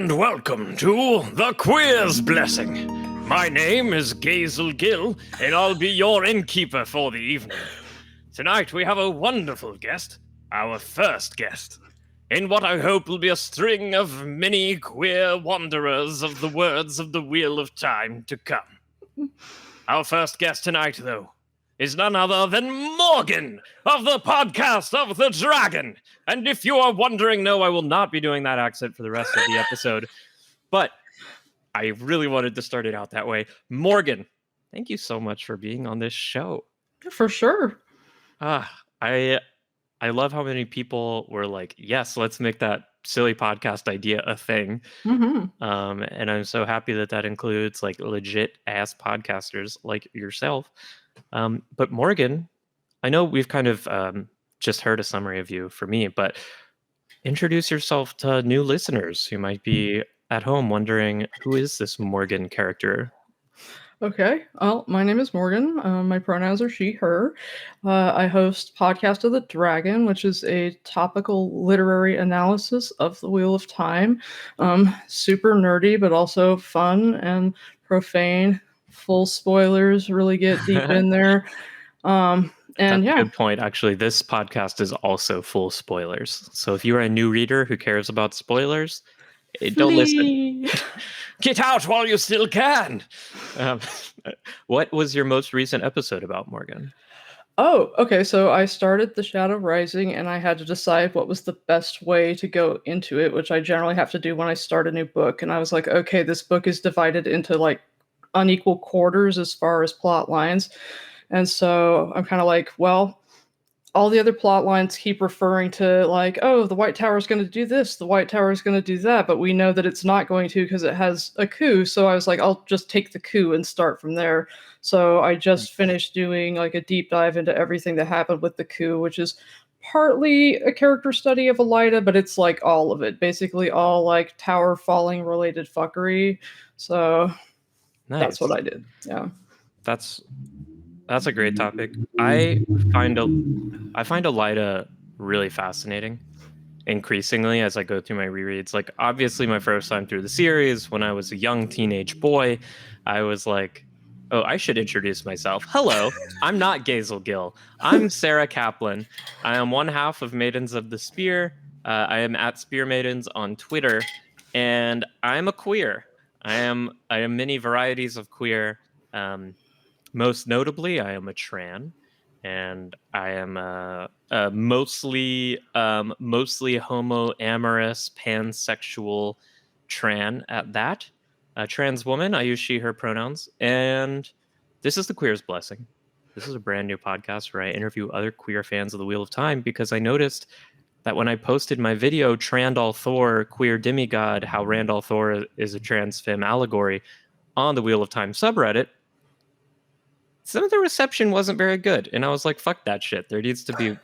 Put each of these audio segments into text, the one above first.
and welcome to The Queer's Blessing. My name is Gazel Gill, and I'll be your innkeeper for the evening. Tonight we have a wonderful guest, our first guest, in what I hope will be a string of many queer wanderers of the words of the Wheel of Time to come. Our first guest tonight, though, is none other than Morgan of the Podcast of the Dragon. And if you are wondering, no, I will not be doing that accent for the rest of the episode. But I really wanted to start it out that way. Morgan, thank you so much for being on this show. For sure. I love how many people were like, yes, let's make that silly podcast idea a thing. Mm-hmm. And I'm so happy that includes like legit ass podcasters like yourself. But Morgan, I know we've kind of just heard a summary of you for me, but introduce yourself to new listeners who might be at home wondering, who is this Morgan character? Okay. Well, my name is Morgan. My pronouns are she, her. I host Podcast of the Dragon, which is a topical literary analysis of the Wheel of Time. Super nerdy, but also fun and profane. Full spoilers, really get deep in there. And That's yeah. a good point. Actually, this podcast is also full spoilers. So if you are a new reader who cares about spoilers, don't listen. Get out while you still can. What was your most recent episode about, Morgan? Oh, okay. So I started The Shadow Rising, and I had to decide what was the best way to go into it, which I generally have to do when I start a new book. And I was like, okay, this book is divided into like unequal quarters as far as plot lines. And so I'm kind of like, well, all the other plot lines keep referring to like, oh, the White Tower is going to do this, the White Tower is going to do that, but we know that it's not going to because it has a coup. So I was like, I'll just take the coup and start from there. So I just finished doing like a deep dive into everything that happened with the coup, which is partly a character study of Elida, but it's like all of it, basically all like tower falling related fuckery. So That's what I did. Yeah. That's a great topic. I find Elida really fascinating increasingly as I go through my rereads. Like, obviously, my first time through the series, when I was a young teenage boy, I was like, oh, I should introduce myself. Hello, I'm not Gazel Gill. I'm Sarah Kaplan. I am one half of Maidens of the Spear. I am at Spear Maidens on Twitter, and I'm a queer. I am many varieties of queer. Most notably, I am a tran, and I am a mostly homo-amorous, pansexual tran at that. A trans woman, I use she, her pronouns, and this is The Queer's Blessing. This is a brand new podcast where I interview other queer fans of the Wheel of Time because I noticed that when I posted my video, Trandall Thor, Queer Demigod, how Randall Thor is a trans femme allegory, on the Wheel of Time subreddit, some of the reception wasn't very good. And I was like, fuck that shit. There needs to be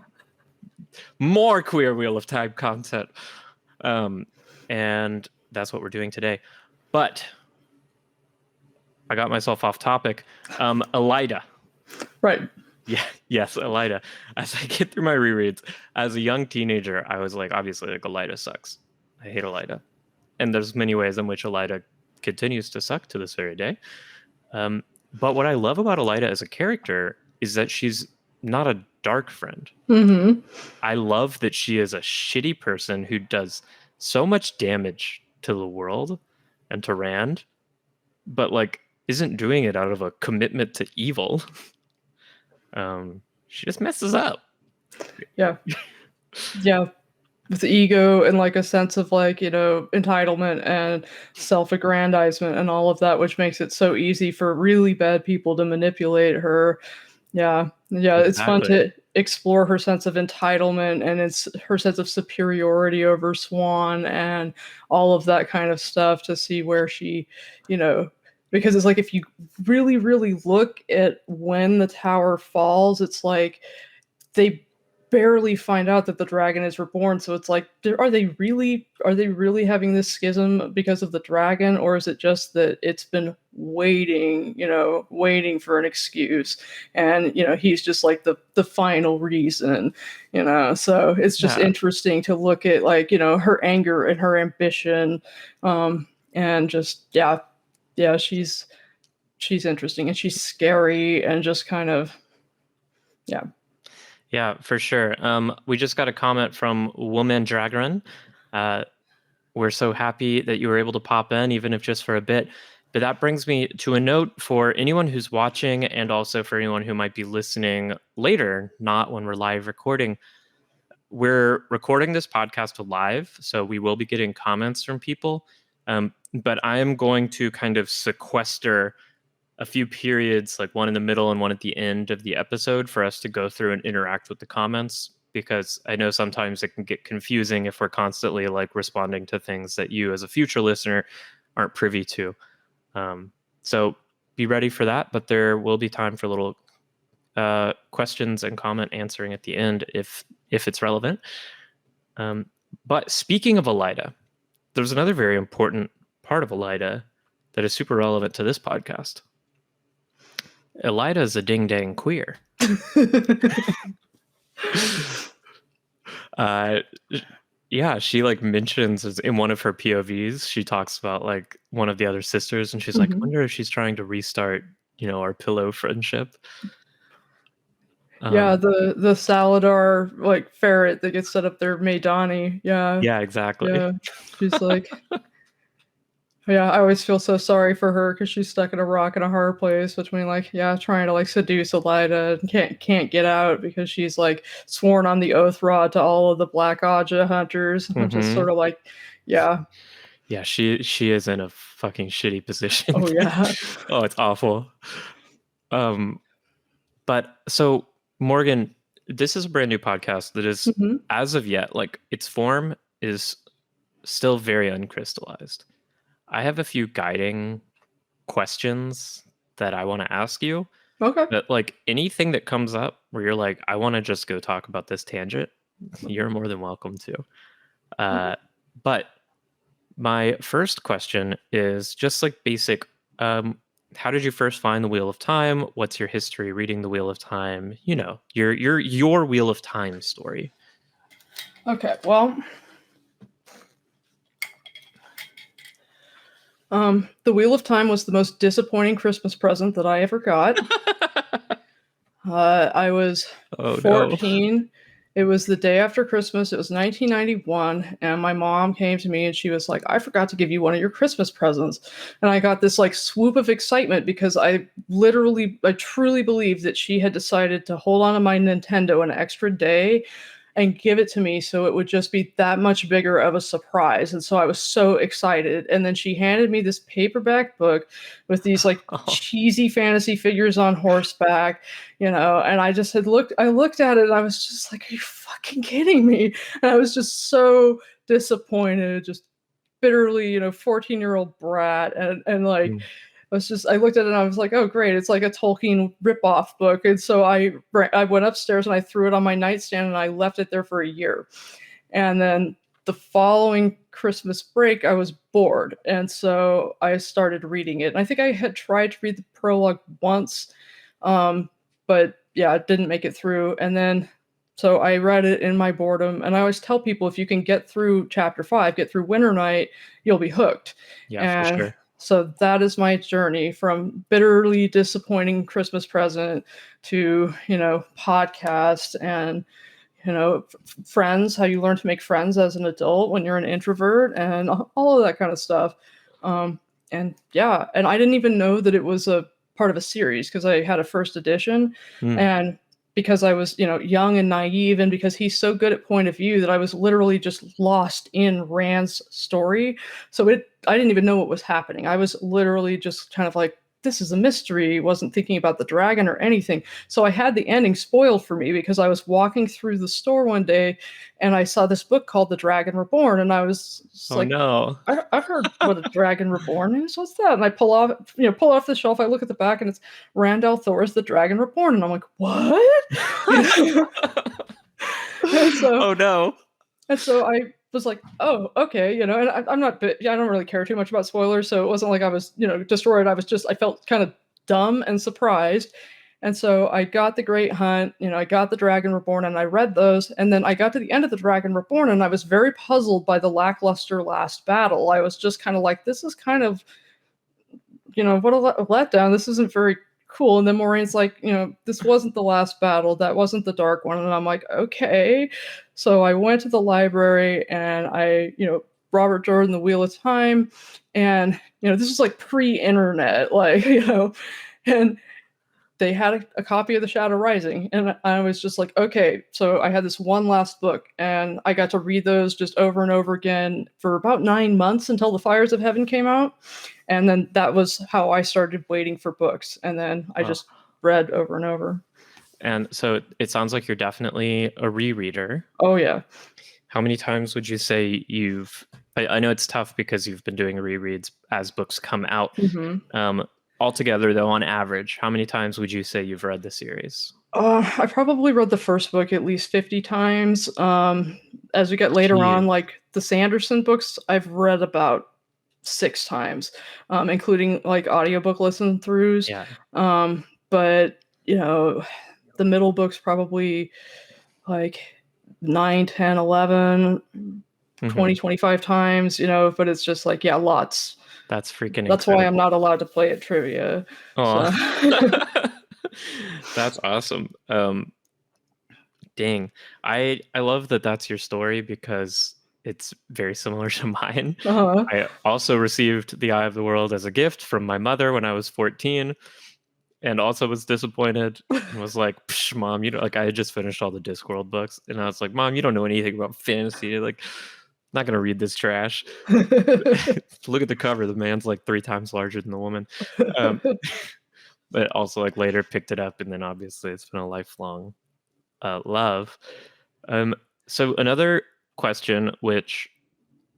more queer Wheel of Time content. And that's what we're doing today. But I got myself off topic. Elida. Right. Yeah, yes, Elida. As I get through my rereads, as a young teenager, I was like, obviously, like, Elida sucks. I hate Elida. And there's many ways in which Elida continues to suck to this very day. But what I love about Elida as a character is that she's not a dark friend. Mm-hmm. I love that she is a shitty person who does so much damage to the world and to Rand, but like isn't doing it out of a commitment to evil. She just messes up. Yeah. Yeah. With ego and like a sense of like, entitlement and self-aggrandizement and all of that, which makes it so easy for really bad people to manipulate her. Yeah. It's fun to explore her sense of entitlement and it's her sense of superiority over Swan and all of that kind of stuff to see where she, because it's like if you really look at when the tower falls, it's like they barely find out that the dragon is reborn. So it's like, are they really having this schism because of the dragon, or is it just that it's been waiting for an excuse, and he's just like the final reason, so it's just Yeah. interesting to look at, like, her anger and her ambition, and just she's interesting, and she's scary, and just kind of yeah. Yeah, for sure. We just got a comment from Woman Dragarin. We're so happy that you were able to pop in, even if just for a bit. But that brings me to a note for anyone who's watching, and also for anyone who might be listening later, not when we're live recording. We're recording this podcast live, so we will be getting comments from people. But I am going to kind of sequester a few periods, like one in the middle and one at the end of the episode, for us to go through and interact with the comments, because I know sometimes it can get confusing if we're constantly like responding to things that you as a future listener aren't privy to. So be ready for that, but there will be time for little questions and comment answering at the end if it's relevant. But speaking of Elida, there's another very important part of Elida that is super relevant to this podcast. Elida is a ding-dang queer. Yeah, she like mentions in one of her POVs, she talks about like one of the other sisters, and she's like, I wonder if she's trying to restart, our pillow friendship. Yeah, the Saladar like ferret that gets set up there, Maidani. Yeah. Yeah, exactly. Yeah. She's like, yeah, I always feel so sorry for her because she's stuck in a rock and a hard place between trying to like seduce Elida and can't get out because she's like sworn on the oath rod to all of the Black Aja hunters, which is sort of like, yeah. Yeah, she is in a fucking shitty position. Oh yeah. Oh, it's awful. But so Morgan, this is a brand new podcast that is, as of yet, like its form is still very uncrystallized. I have a few guiding questions that I want to ask you. Okay. That like anything that comes up where you're like, I want to just go talk about this tangent, you're more than welcome to. But my first question is just like basic. How did you first find the Wheel of Time? What's your history reading the Wheel of Time? Your Wheel of Time story. Okay, well, the Wheel of Time was the most disappointing Christmas present that I ever got. I was 14. No. It was the day after Christmas. It was 1991, and my mom came to me and she was like, I forgot to give you one of your Christmas presents. And I got this like swoop of excitement because I truly believed that she had decided to hold on to my Nintendo an extra day and give it to me so it would just be that much bigger of a surprise. And so I was so excited. And then she handed me this paperback book with these like cheesy fantasy figures on horseback, and I looked at it and I was just like, are you fucking kidding me? And I was just so disappointed, just bitterly, 14-year-old brat. And like, I looked at it and I was like, oh, great. It's like a Tolkien ripoff book. And so I went upstairs and I threw it on my nightstand and I left it there for a year. And then the following Christmas break, I was bored. And so I started reading it. And I think I had tried to read the prologue once, but yeah, it didn't make it through. And then so I read it in my boredom. And I always tell people, if you can get through chapter 5, get through Winter Night, you'll be hooked. Yeah, for sure. So that is my journey from bitterly disappointing Christmas present to, podcast and, friends, how you learn to make friends as an adult when you're an introvert and all of that kind of stuff. And I didn't even know that it was a part of a series because I had a first edition. And because I was, young and naive, and because he's so good at point of view that I was literally just lost in Rand's story. So I didn't even know what was happening. I was literally just kind of like, this is a mystery. Wasn't thinking about the dragon or anything. So I had the ending spoiled for me because I was walking through the store one day and I saw this book called The Dragon Reborn. And I was like, no. I've heard what a Dragon Reborn is. What's that? And I pull off the shelf. I look at the back and it's Rand al'Thor's The Dragon Reborn. And I'm like, what? So Oh no. and so I was like, oh, okay, you know, and I'm not, yeah, I don't really care too much about spoilers, so it wasn't like I was, you know, destroyed. I felt kind of dumb and surprised. And so I got the Great Hunt, you know, I got the Dragon Reborn, and I read those, and then I got to the end of the Dragon Reborn, and I was very puzzled by the lackluster last battle. I was just kind of like, this is kind of, you know, what a letdown. This isn't very cool. And then Moraine's like, you know, this wasn't the last battle. That wasn't the dark one. And I'm like, okay. So I went to the library and I, you know, Robert Jordan, The Wheel of Time. And, you know, this was like pre-internet, like, you know, and they had a copy of The Shadow Rising, and I was just like, okay. So I had this one last book, and I got to read those just over and over again for about 9 months until The Fires of Heaven came out, and then that was how I started waiting for books, and then I just read over and over. And so it sounds like you're definitely a rereader. Oh yeah. How many times would you say you've? I know it's tough because you've been doing rereads as books come out. Mm-hmm. Altogether, though, on average, how many times would you say you've read the series? I probably read the first book at least 50 times. As we get later on, like the Sanderson books, I've read about 6 times, including like audiobook listen throughs. Yeah. But you know, the middle books probably like 9, 10, 11, 20, 25 times, you know, but it's just like, yeah, lots. That's freaking That's incredible. why I'm not allowed to play at trivia. Oh, So. That's awesome. Dang. I love that that's your story because it's very similar to mine. Uh-huh. I also received The Eye of the World as a gift from my mother when I was 14 and also was disappointed and was like, Psh, Mom, you know, like I had just finished all the Discworld books and I was like, Mom, you don't know anything about fantasy. Like, I'm not going to read this trash. Look at the cover. The man's like 3 times larger than the woman. But also like later picked it up and then obviously it's been a lifelong love. So another question, which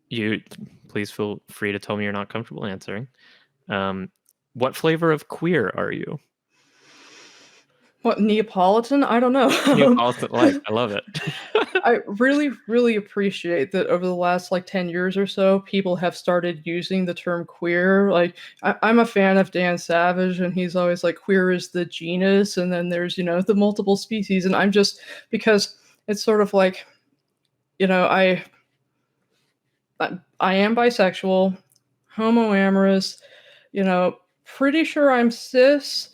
you please feel free to tell me you're not comfortable answering. What flavor of queer are you? What, Neapolitan? I don't know. Neapolitan life. I love it. I really, really appreciate that over the last like 10 years or so, people have started using the term queer. Like, I'm a fan of Dan Savage, and he's always like, queer is the genus, and then there's, you know, the multiple species. And I'm just, because it's sort of like, you know, I am bisexual, homoamorous, you know, pretty sure I'm cis.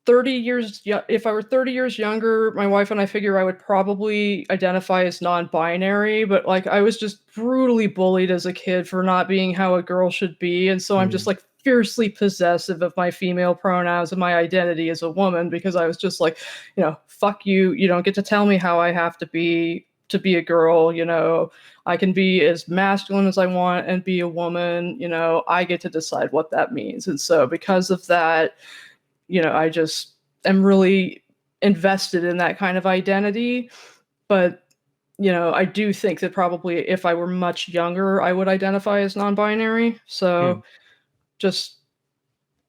30 years, if I were 30 years younger, my wife and I figure I would probably identify as non-binary, but like I was just brutally bullied as a kid for not being how a girl should be, and so I'm just like fiercely possessive of my female pronouns and my identity as a woman, because I was just like, you know, fuck you, you don't get to tell me how I have to be a girl, you know. I can be as masculine as I want and be a woman, you know, I get to decide what that means. And so because of that, you know, I just am really invested in that kind of identity. But, you know, I do think that probably if I were much younger, I would identify as non-binary. So just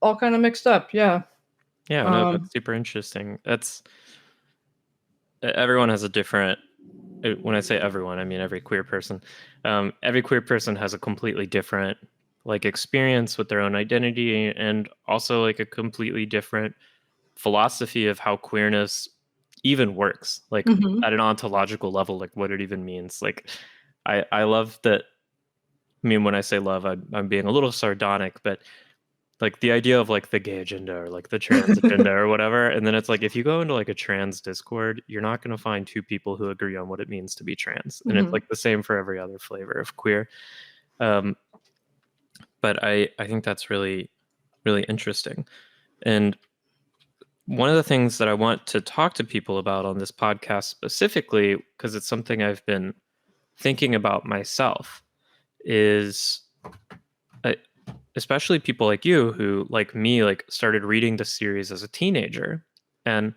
all kind of mixed up. Yeah. Yeah, no, that's super interesting. That's everyone has a different, when I say everyone, I mean every queer person. Every queer person has a completely different like experience with their own identity and also like a completely different philosophy of how queerness even works, like at an ontological level, like what it even means. Like I love that. I mean, when I say love, I'm being a little sardonic, but like the idea of like the gay agenda or like the trans agenda or whatever. And then it's like, if you go into like a trans Discord, you're not going to find 2 people who agree on what it means to be trans. And it's like the same for every other flavor of queer. But I think that's really, really interesting. And one of the things that I want to talk to people about on this podcast specifically, because it's something I've been thinking about myself, is especially people like you who, like me, like started reading the series as a teenager. And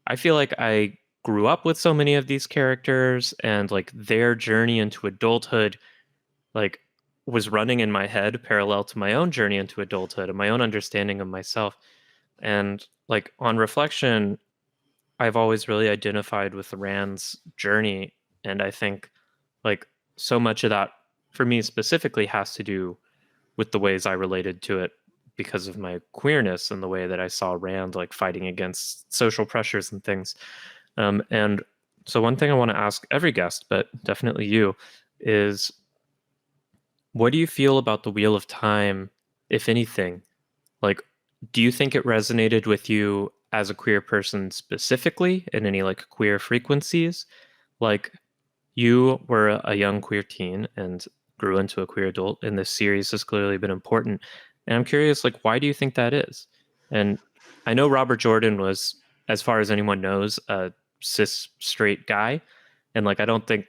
I feel like I grew up with so many of these characters and like their journey into adulthood, like was running in my head parallel to my own journey into adulthood and my own understanding of myself. And like on reflection, I've always really identified with Rand's journey, and I think like so much of that for me specifically has to do with the ways I related to it because of my queerness and the way that I saw Rand like fighting against social pressures and things. And so one thing I want to ask every guest, but definitely you, is what do you feel about the Wheel of Time, if anything? Like, do you think it resonated with you as a queer person specifically in any like queer frequencies? Like, you were a young queer teen and grew into a queer adult, and this series has clearly been important. And I'm curious, like, why do you think that is? And I know Robert Jordan was, as far as anyone knows, a cis straight guy, and like I don't think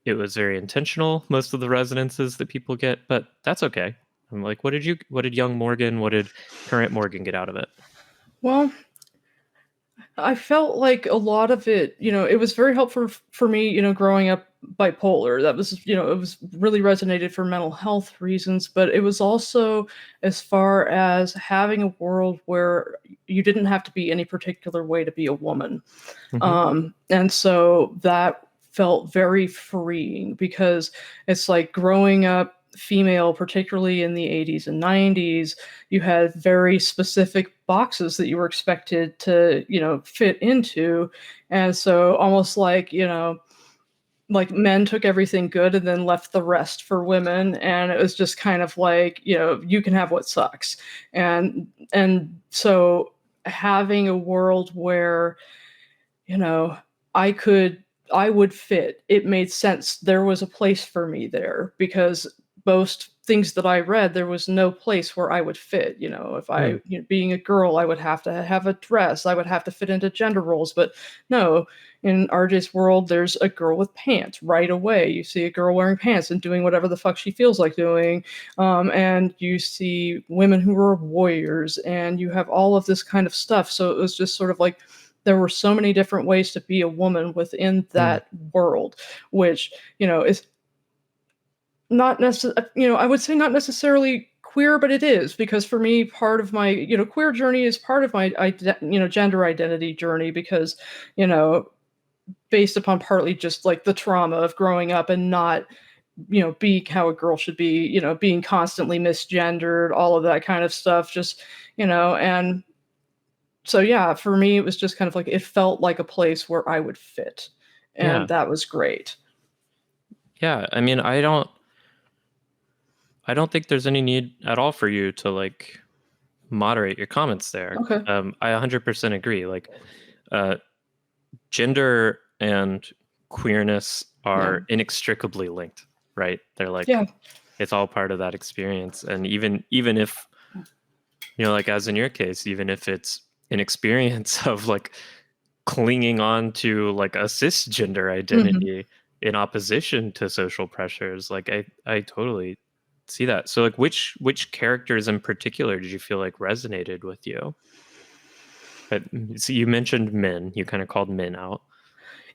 it was very intentional, most of the resonances that people get, but that's okay. I'm like, what did young Morgan, what did current Morgan get out of it? Well, I felt like a lot of it, it was very helpful for me, growing up bipolar. That was, it was really resonated for mental health reasons, but it was also as far as having a world where you didn't have to be any particular way to be a woman. And so that felt very freeing because it's like growing up female, particularly in the 80s and 90s, you had very specific boxes that you were expected to, fit into. And so almost like men took everything good and then left the rest for women. And it was just kind of like, you can have what sucks. And so having a world where, you know, I could I would fit. It made sense. There was a place for me there because most things that I read, there was no place where I would fit. If Mm. being a girl, I would have to have a dress. I would have to fit into gender roles. But no, in RJ's world, there's a girl with pants right away. You see a girl wearing pants and doing whatever the fuck she feels like doing. And you see women who are warriors, and you have all of this kind of stuff. So it was just sort of like, there were so many different ways to be a woman within that world, which, is not necessarily, I would say not necessarily queer, but it is, because for me, part of my, queer journey is part of my, gender identity journey because, you know, based upon partly just like the trauma of growing up and not, being how a girl should be, being constantly misgendered, all of that kind of stuff, just, and so yeah, for me, it was just kind of like it felt like a place where I would fit, Yeah. and that was great. Yeah. I mean, I don't think there's any need at all for you to like moderate your comments there. Okay. I 100% agree. Like, gender and queerness are inextricably linked, right? They're like, Yeah. it's all part of that experience. And even if, like as in your case, even if it's an experience of like clinging on to like a cisgender identity in opposition to social pressures, like I totally see that. So like which characters in particular did you feel like resonated with you? But so you mentioned Min, you kind of called Min out.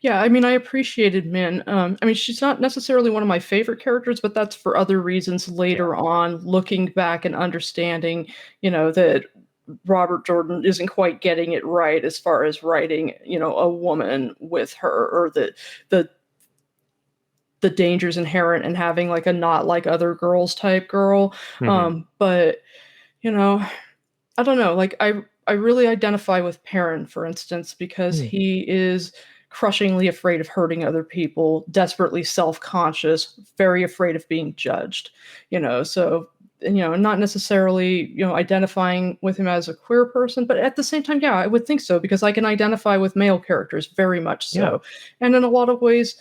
Yeah, I mean, I appreciated Min. I mean, she's not necessarily one of my favorite characters, but that's for other reasons later on, looking back and understanding, that Robert Jordan isn't quite getting it right as far as writing, a woman with her, or the the dangers inherent in having like a not like other girls type girl. But you know, I don't know, like I really identify with Perrin, for instance, because he is crushingly afraid of hurting other people, desperately self-conscious, very afraid of being judged, so not necessarily, identifying with him as a queer person, but at the same time, yeah, I would think so because I can identify with male characters very much so. And in a lot of ways,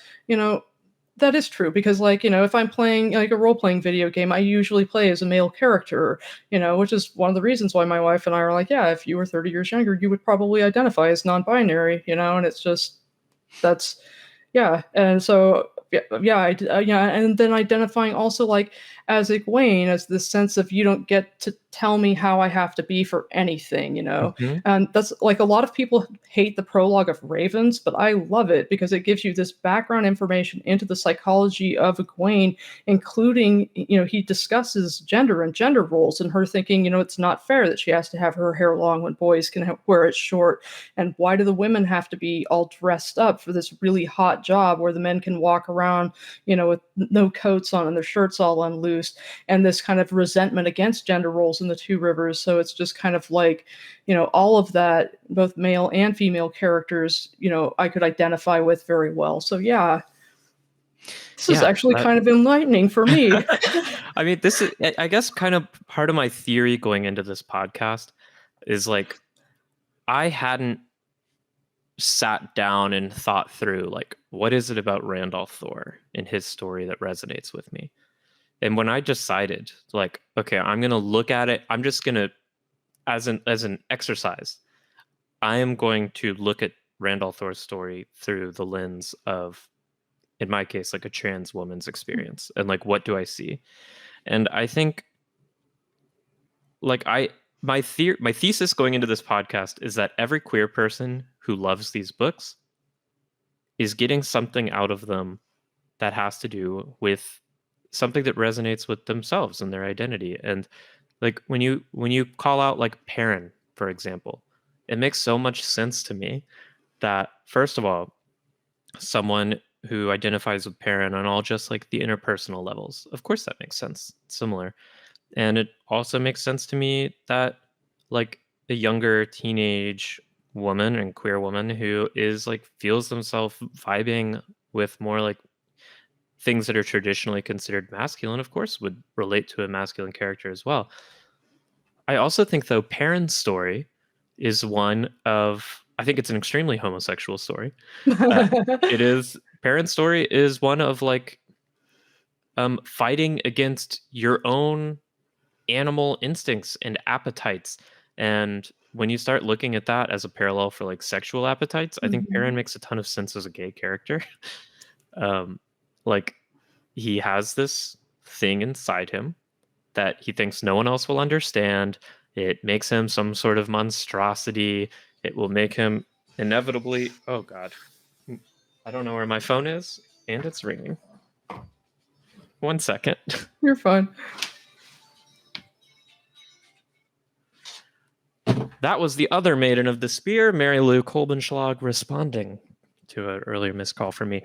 that is true because, like, if I'm playing like a role-playing video game, I usually play as a male character, which is one of the reasons why my wife and I are like, yeah, if you were 30 years younger, you would probably identify as non-binary, and it's just, yeah. And so, yeah, and then identifying also like as Egwene, as this sense of you don't get to tell me how I have to be for anything, you know. Mhm. And that's like a lot of people hate the prologue of Ravens, but I love it because it gives you this background information into the psychology of Egwene, including, you know, he discusses gender and gender roles and her thinking, you know, it's not fair that she has to have her hair long when boys can wear it short. And why do the women have to be all dressed up for this really hot job where the men can walk around, you know, with no coats on and their shirts all unloosed? And this kind of resentment against gender roles in the Two Rivers. So it's just kind of like, you know, all of that, both male and female characters, you know, I could identify with very well. So yeah, this is Yeah, actually kind of enlightening for me. I mean, this is, I guess, kind of part of my theory going into this podcast is like, I hadn't sat down and thought through, like, what is it about Randolph Thor in his story that resonates with me? And when I decided, like, okay, I'm going to look at it, I'm just going to, as an exercise, I am going to look at Randolph Thor's story through the lens of, in my case, like a trans woman's experience. And like, what do I see? And I think, like, my thesis going into this podcast is that every queer person who loves these books is getting something out of them that has to do with something that resonates with themselves and their identity. And like, when you call out like Perrin, for example, it makes so much sense to me that, first of all, someone who identifies with Perrin on all just like the interpersonal levels, of course that makes sense. It's similar. And it also makes sense to me that like a younger teenage woman and queer woman who is like feels themselves vibing with more like things that are traditionally considered masculine, of course, would relate to a masculine character as well. I also think, though, Perrin's story is one of, I think it's an extremely homosexual story. It is, Perrin's story is one of like fighting against your own animal instincts and appetites. And when you start looking at that as a parallel for like sexual appetites, I think Perrin makes a ton of sense as a gay character. Like, he has this thing inside him that he thinks no one else will understand. It makes him some sort of monstrosity. It will make him inevitably, oh God, I don't know where my phone is, and it's ringing. 1 second. You're fine. That was the other Maiden of the Spear, Mary Lou Kolbenschlag, responding to an earlier missed call from me.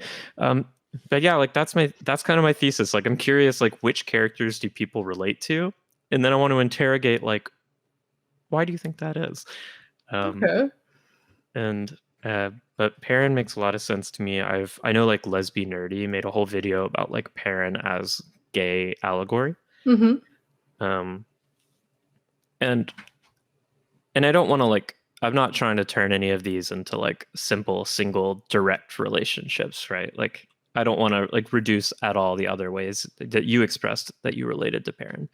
But yeah, like that's kind of my thesis. Like, I'm curious, like, which characters do people relate to, and then I want to interrogate, like, why do you think that is? Okay. And but Perrin makes a lot of sense to me. I know like Lesby Nerdy made a whole video about like Perrin as gay allegory. Mm-hmm. And I don't want to like, I'm not trying to turn any of these into like simple single direct relationships, right? Like, I don't want to like reduce at all the other ways that you expressed that you related to Perrin.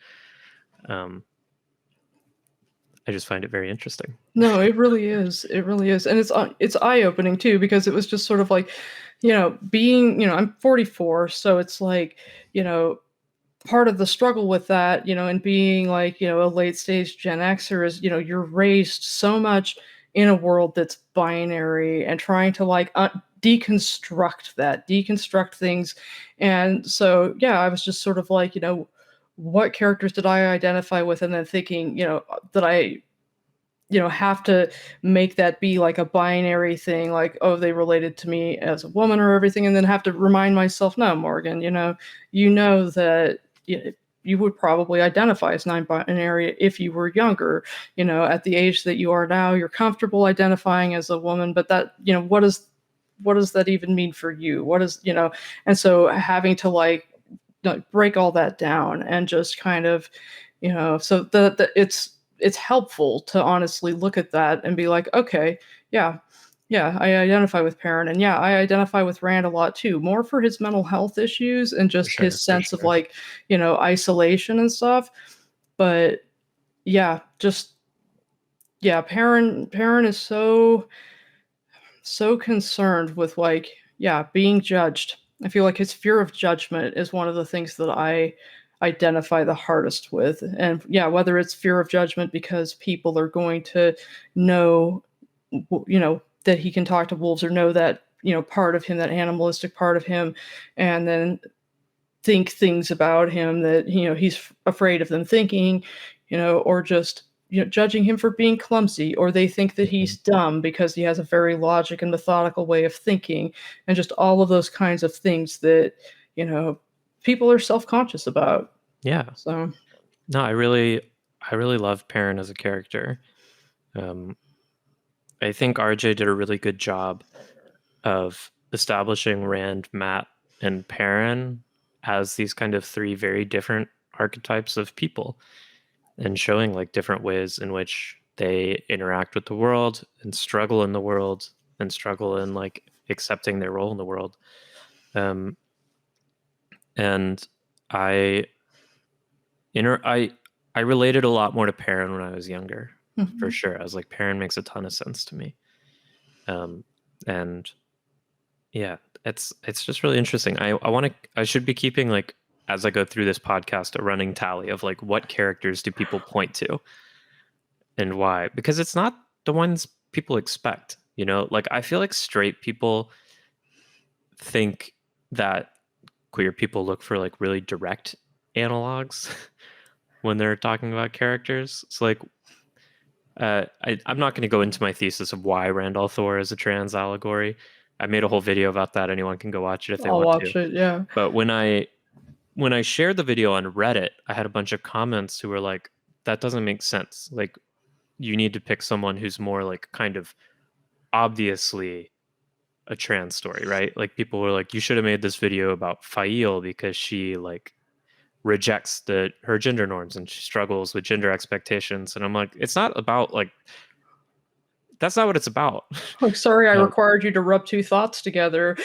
I just find it very interesting. No, it really is. It really is. And it's eye-opening too, because it was just sort of like, you know, being, you know, I'm 44, so it's like, you know, part of the struggle with that, you know, and being like, you know, a late stage Gen Xer is, you know, you're raised so much in a world that's binary and trying to like deconstruct things. And so, yeah, I was just sort of like, you know, what characters did I identify with? And then thinking, you know, that I, you know, have to make that be like a binary thing, like, oh, they related to me as a woman or everything, and then have to remind myself, no, Morgan, you know that you would probably identify as non-binary if you were younger, you know, at the age that you are now, you're comfortable identifying as a woman, but that, you know, what does that even mean for you? What is, you know, and so having to like break all that down and just kind of, you know, so the it's helpful to honestly look at that and be like, okay, yeah, I identify with Perrin, and yeah, I identify with Rand a lot too, more for his mental health issues and just his sense of like, you know, isolation and stuff. But yeah, just yeah, Perrin is so concerned with like, yeah, being judged. I feel like his fear of judgment is one of the things that I identify the hardest with. And yeah, whether it's fear of judgment because people are going to know, that he can talk to wolves, or know that, part of him, that animalistic part of him, and then think things about him that, he's afraid of them thinking, or just, judging him for being clumsy, or they think that he's dumb because he has a very logic and methodical way of thinking, and just all of those kinds of things that, people are self-conscious about. Yeah. So No, I really love Perrin as a character. I think RJ did a really good job of establishing Rand, Matt, and Perrin as these kind of three very different archetypes of people, and showing like different ways in which they interact with the world and struggle in the world and struggle in like accepting their role in the world. And I I related a lot more to Perrin when I was younger, for sure. I was like, Perrin makes a ton of sense to me. And yeah, it's just really interesting. I should be keeping, like, as I go through this podcast, a running tally of like what characters do people point to and why, because it's not the ones people expect, like I feel like straight people think that queer people look for like really direct analogs when they're talking about characters. So like I'm not going to go into my thesis of why Randall Thor is a trans allegory. I made a whole video about that. Anyone can go watch it if they I'll want watch to. it, yeah. But when I shared the video on Reddit, I had a bunch of comments who were like, that doesn't make sense. Like, you need to pick someone who's more like kind of obviously a trans story, right? Like, people were like, you should have made this video about Fail because she like rejects her gender norms and she struggles with gender expectations. And I'm like, it's not about like, that's not what it's about. Like, sorry, I required you to rub two thoughts together.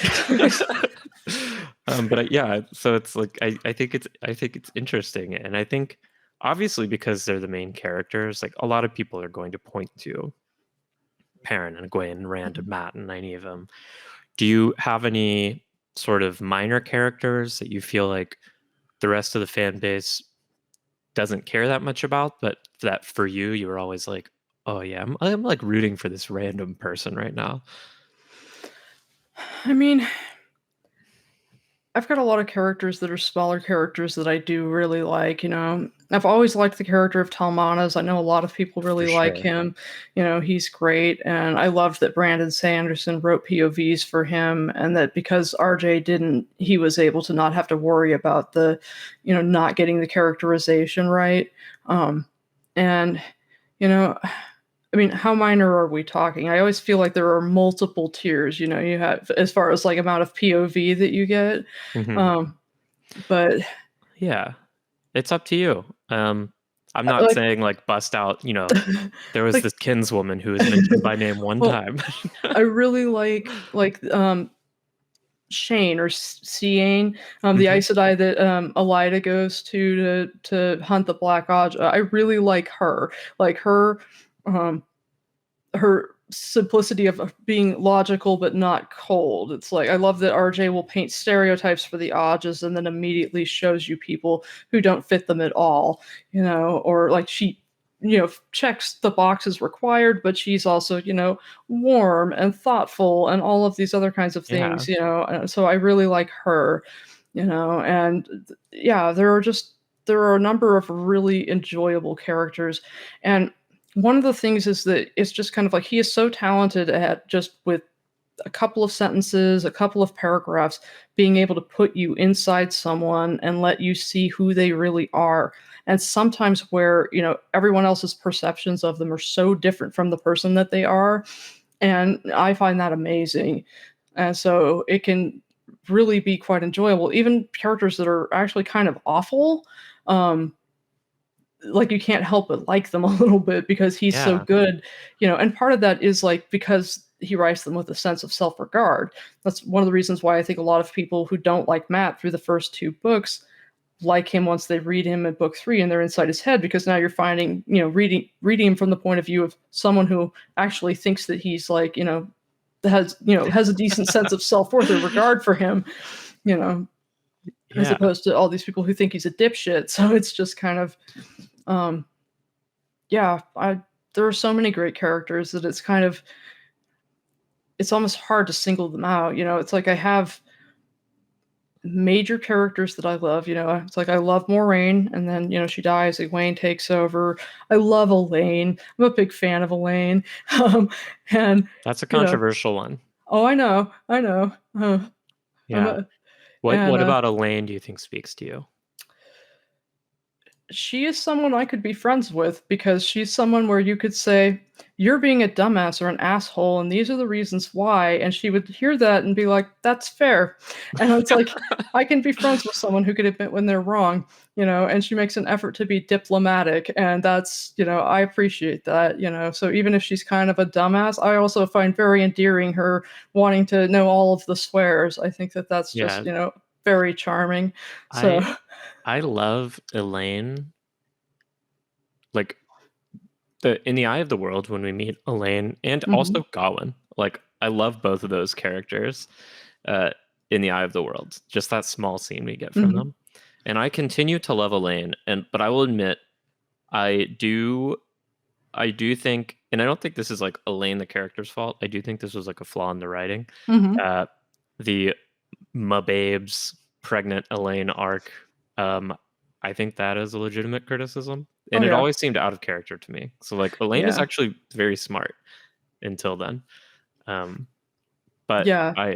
But yeah, so it's like I think it's interesting, and I think obviously because they're the main characters, like a lot of people are going to point to Perrin and Gwen and Rand and Matt and any of them. Do you have any sort of minor characters that you feel like the rest of the fan base doesn't care that much about, but that for you were always like, oh yeah, I'm like rooting for this random person right now? I mean, I've got a lot of characters that are smaller characters that I do really like, I've always liked the character of Talmanas. I know a lot of people really like him. He's great. And I love that Brandon Sanderson wrote POVs for him, and that because RJ didn't, he was able to not have to worry about the, not getting the characterization right. And, I mean, how minor are we talking? I always feel like there are multiple tiers, you have as far as like amount of POV that you get. But yeah, it's up to you. I'm not like, saying like bust out, there was like, this kinswoman who was mentioned by name one time. I really like Shane or Ciane, the Aes Sedai that Elida goes to hunt the Black Aja. I really like her. Like her simplicity of being logical but not cold. It's like I love that RJ will paint stereotypes for the Ajas and then immediately shows you people who don't fit them at all, or like she checks the boxes required, but she's also, warm and thoughtful and all of these other kinds of things, so I really like her, and yeah, there are a number of really enjoyable characters. And one of the things is that it's just kind of like he is so talented at just with a couple of sentences, a couple of paragraphs, being able to put you inside someone and let you see who they really are. And sometimes where, everyone else's perceptions of them are so different from the person that they are. And I find that amazing. And so it can really be quite enjoyable. Even characters that are actually kind of awful, like you can't help but like them a little bit because he's so good, and part of that is like because he writes them with a sense of self-regard. That's one of the reasons why I think a lot of people who don't like Matt through the first two books like him once they read him in book 3 and they're inside his head, because now you're finding, reading him from the point of view of someone who actually thinks that he's like, has a decent sense of self-worth or regard for him, as Yeah. opposed to all these people who think he's a dipshit. So it's just kind of, yeah, there are so many great characters that it's almost hard to single them out. It's like I have major characters that I love. It's like I love Moraine, and then she dies, Egwene takes over. I love Elaine. I'm a big fan of Elaine. And That's a you know, controversial one. oh, I know. Yeah. What about Elaine do you think speaks to you? She is someone I could be friends with because she's someone where you could say, "You're being a dumbass or an asshole, and these are the reasons why." And she would hear that and be like, "That's fair." And it's like, I can be friends with someone who could admit when they're wrong, and she makes an effort to be diplomatic. And that's, I appreciate that, So even if she's kind of a dumbass, I also find very endearing her wanting to know all of the swears. I think that that's just, very charming. So. I love Elaine. Like in the Eye of the World when we meet Elaine and also Gawain. Like I love both of those characters in the Eye of the World. Just that small scene we get from them. And I continue to love Elaine, but I will admit I do think, and I don't think this is like Elaine the character's fault. I do think this was like a flaw in the writing. The Babes pregnant Elaine arc. I think that is a legitimate criticism, and it always seemed out of character to me. So like Elaine is actually very smart until then. But yeah,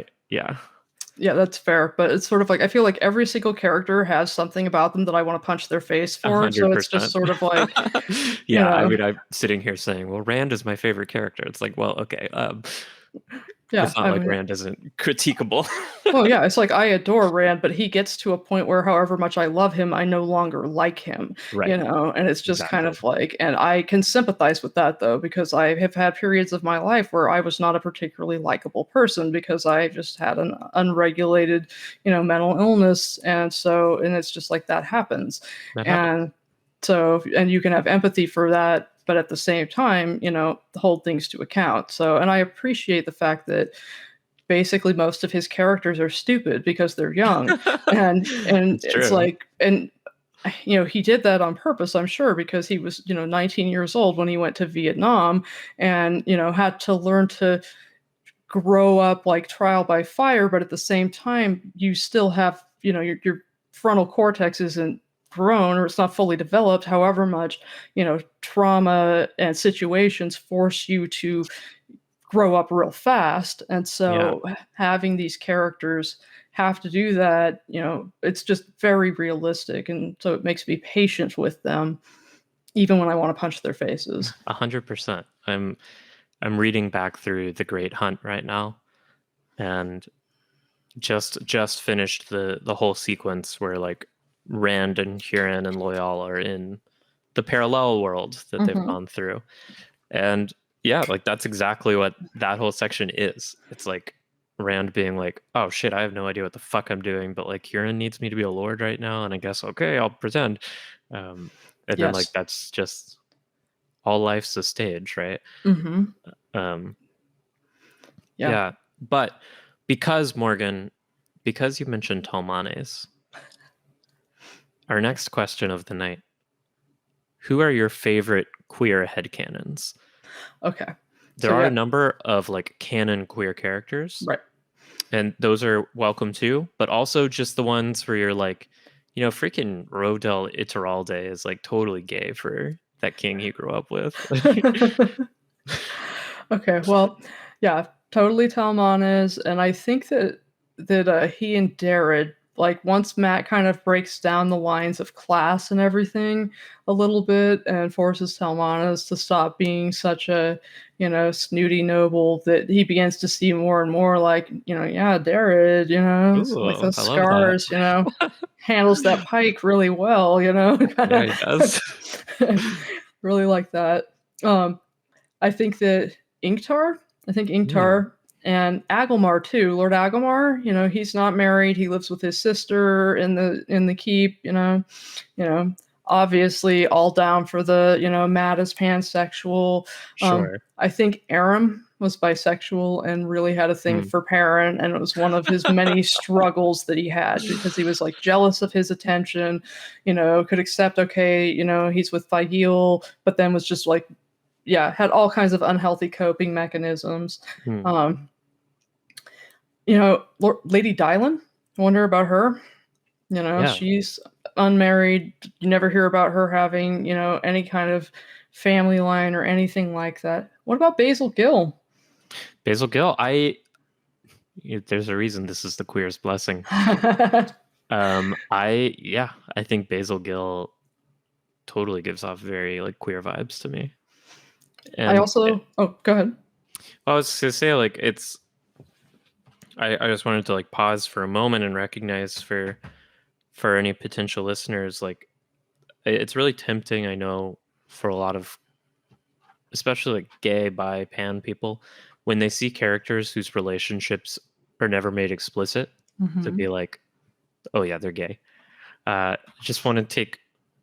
that's fair. But it's sort of like I feel like every single character has something about them that I want to punch their face for. 100%. So it's just sort of like, I mean, I'm sitting here saying, well, Rand is my favorite character. It's like, well, okay. It's not Rand isn't critiquable. Well, yeah, it's like I adore Rand, but he gets to a point where however much I love him, I no longer like him, right. And it's just kind of like, and I can sympathize with that though, because I have had periods of my life where I was not a particularly likable person because I just had an unregulated, mental illness. And it's just like that happens. And you can have empathy for that, but at the same time, hold things to account. So, and I appreciate the fact that basically most of his characters are stupid because they're young. and it's like, and he did that on purpose, I'm sure, because he was, 19 years old when he went to Vietnam and, had to learn to grow up like trial by fire. But at the same time, you still have, your frontal cortex isn't grown or it's not fully developed, however much trauma and situations force you to grow up real fast. And so having these characters have to do that, it's just very realistic, and so it makes me patient with them even when I want to punch their faces. 100%. I'm reading back through The Great Hunt right now, and just finished the whole sequence where like Rand and Huron and Loyal are in the parallel world that they've gone through. And yeah, like that's exactly what that whole section is. It's like Rand being like, oh shit, I have no idea what the fuck I'm doing, but like Huron needs me to be a lord right now, and I guess okay, I'll pretend. And then like that's just all life's a stage, right? Yeah. But because Morgan, because you mentioned Talmanes, our next question of the night: who are your favorite queer headcanons? Okay. There are a number of like canon queer characters. Right. And those are welcome too, but also just the ones where you're like, freaking Rodel Iturralde is like totally gay for that king he grew up with. Okay, well, yeah, totally Talmanes, and I think that he and Darred, like once Matt kind of breaks down the lines of class and everything a little bit and forces Talmanes to stop being such a, snooty noble, that he begins to see more and more like, Darred, with those scars, handles that pike really well, Yeah, he does. Really like that. I think that Ingtar and Agilmar too. Lord Agilmar, he's not married. He lives with his sister in the keep. Obviously all down for the Matt is pansexual. Sure. I think Aram was bisexual and really had a thing Hmm. for Perrin, and it was one of his many struggles that he had because he was like jealous of his attention, could accept, okay, he's with Fagil, but then was just like, yeah, had all kinds of unhealthy coping mechanisms. Hmm. Lady Dylan, I wonder about her. Yeah. She's unmarried. You never hear about her having, any kind of family line or anything like that. What about Basil Gill? Basil Gill, there's a reason this is the queer's blessing. I think Basil Gill totally gives off very like queer vibes to me. I And also, oh, go ahead. I was gonna say like I just wanted to like pause for a moment and recognize for any potential listeners, like it's really tempting, I know, for a lot of especially like gay, bi, pan people, when they see characters whose relationships are never made explicit, to Mm-hmm. be like, oh yeah, they're gay. Just want to take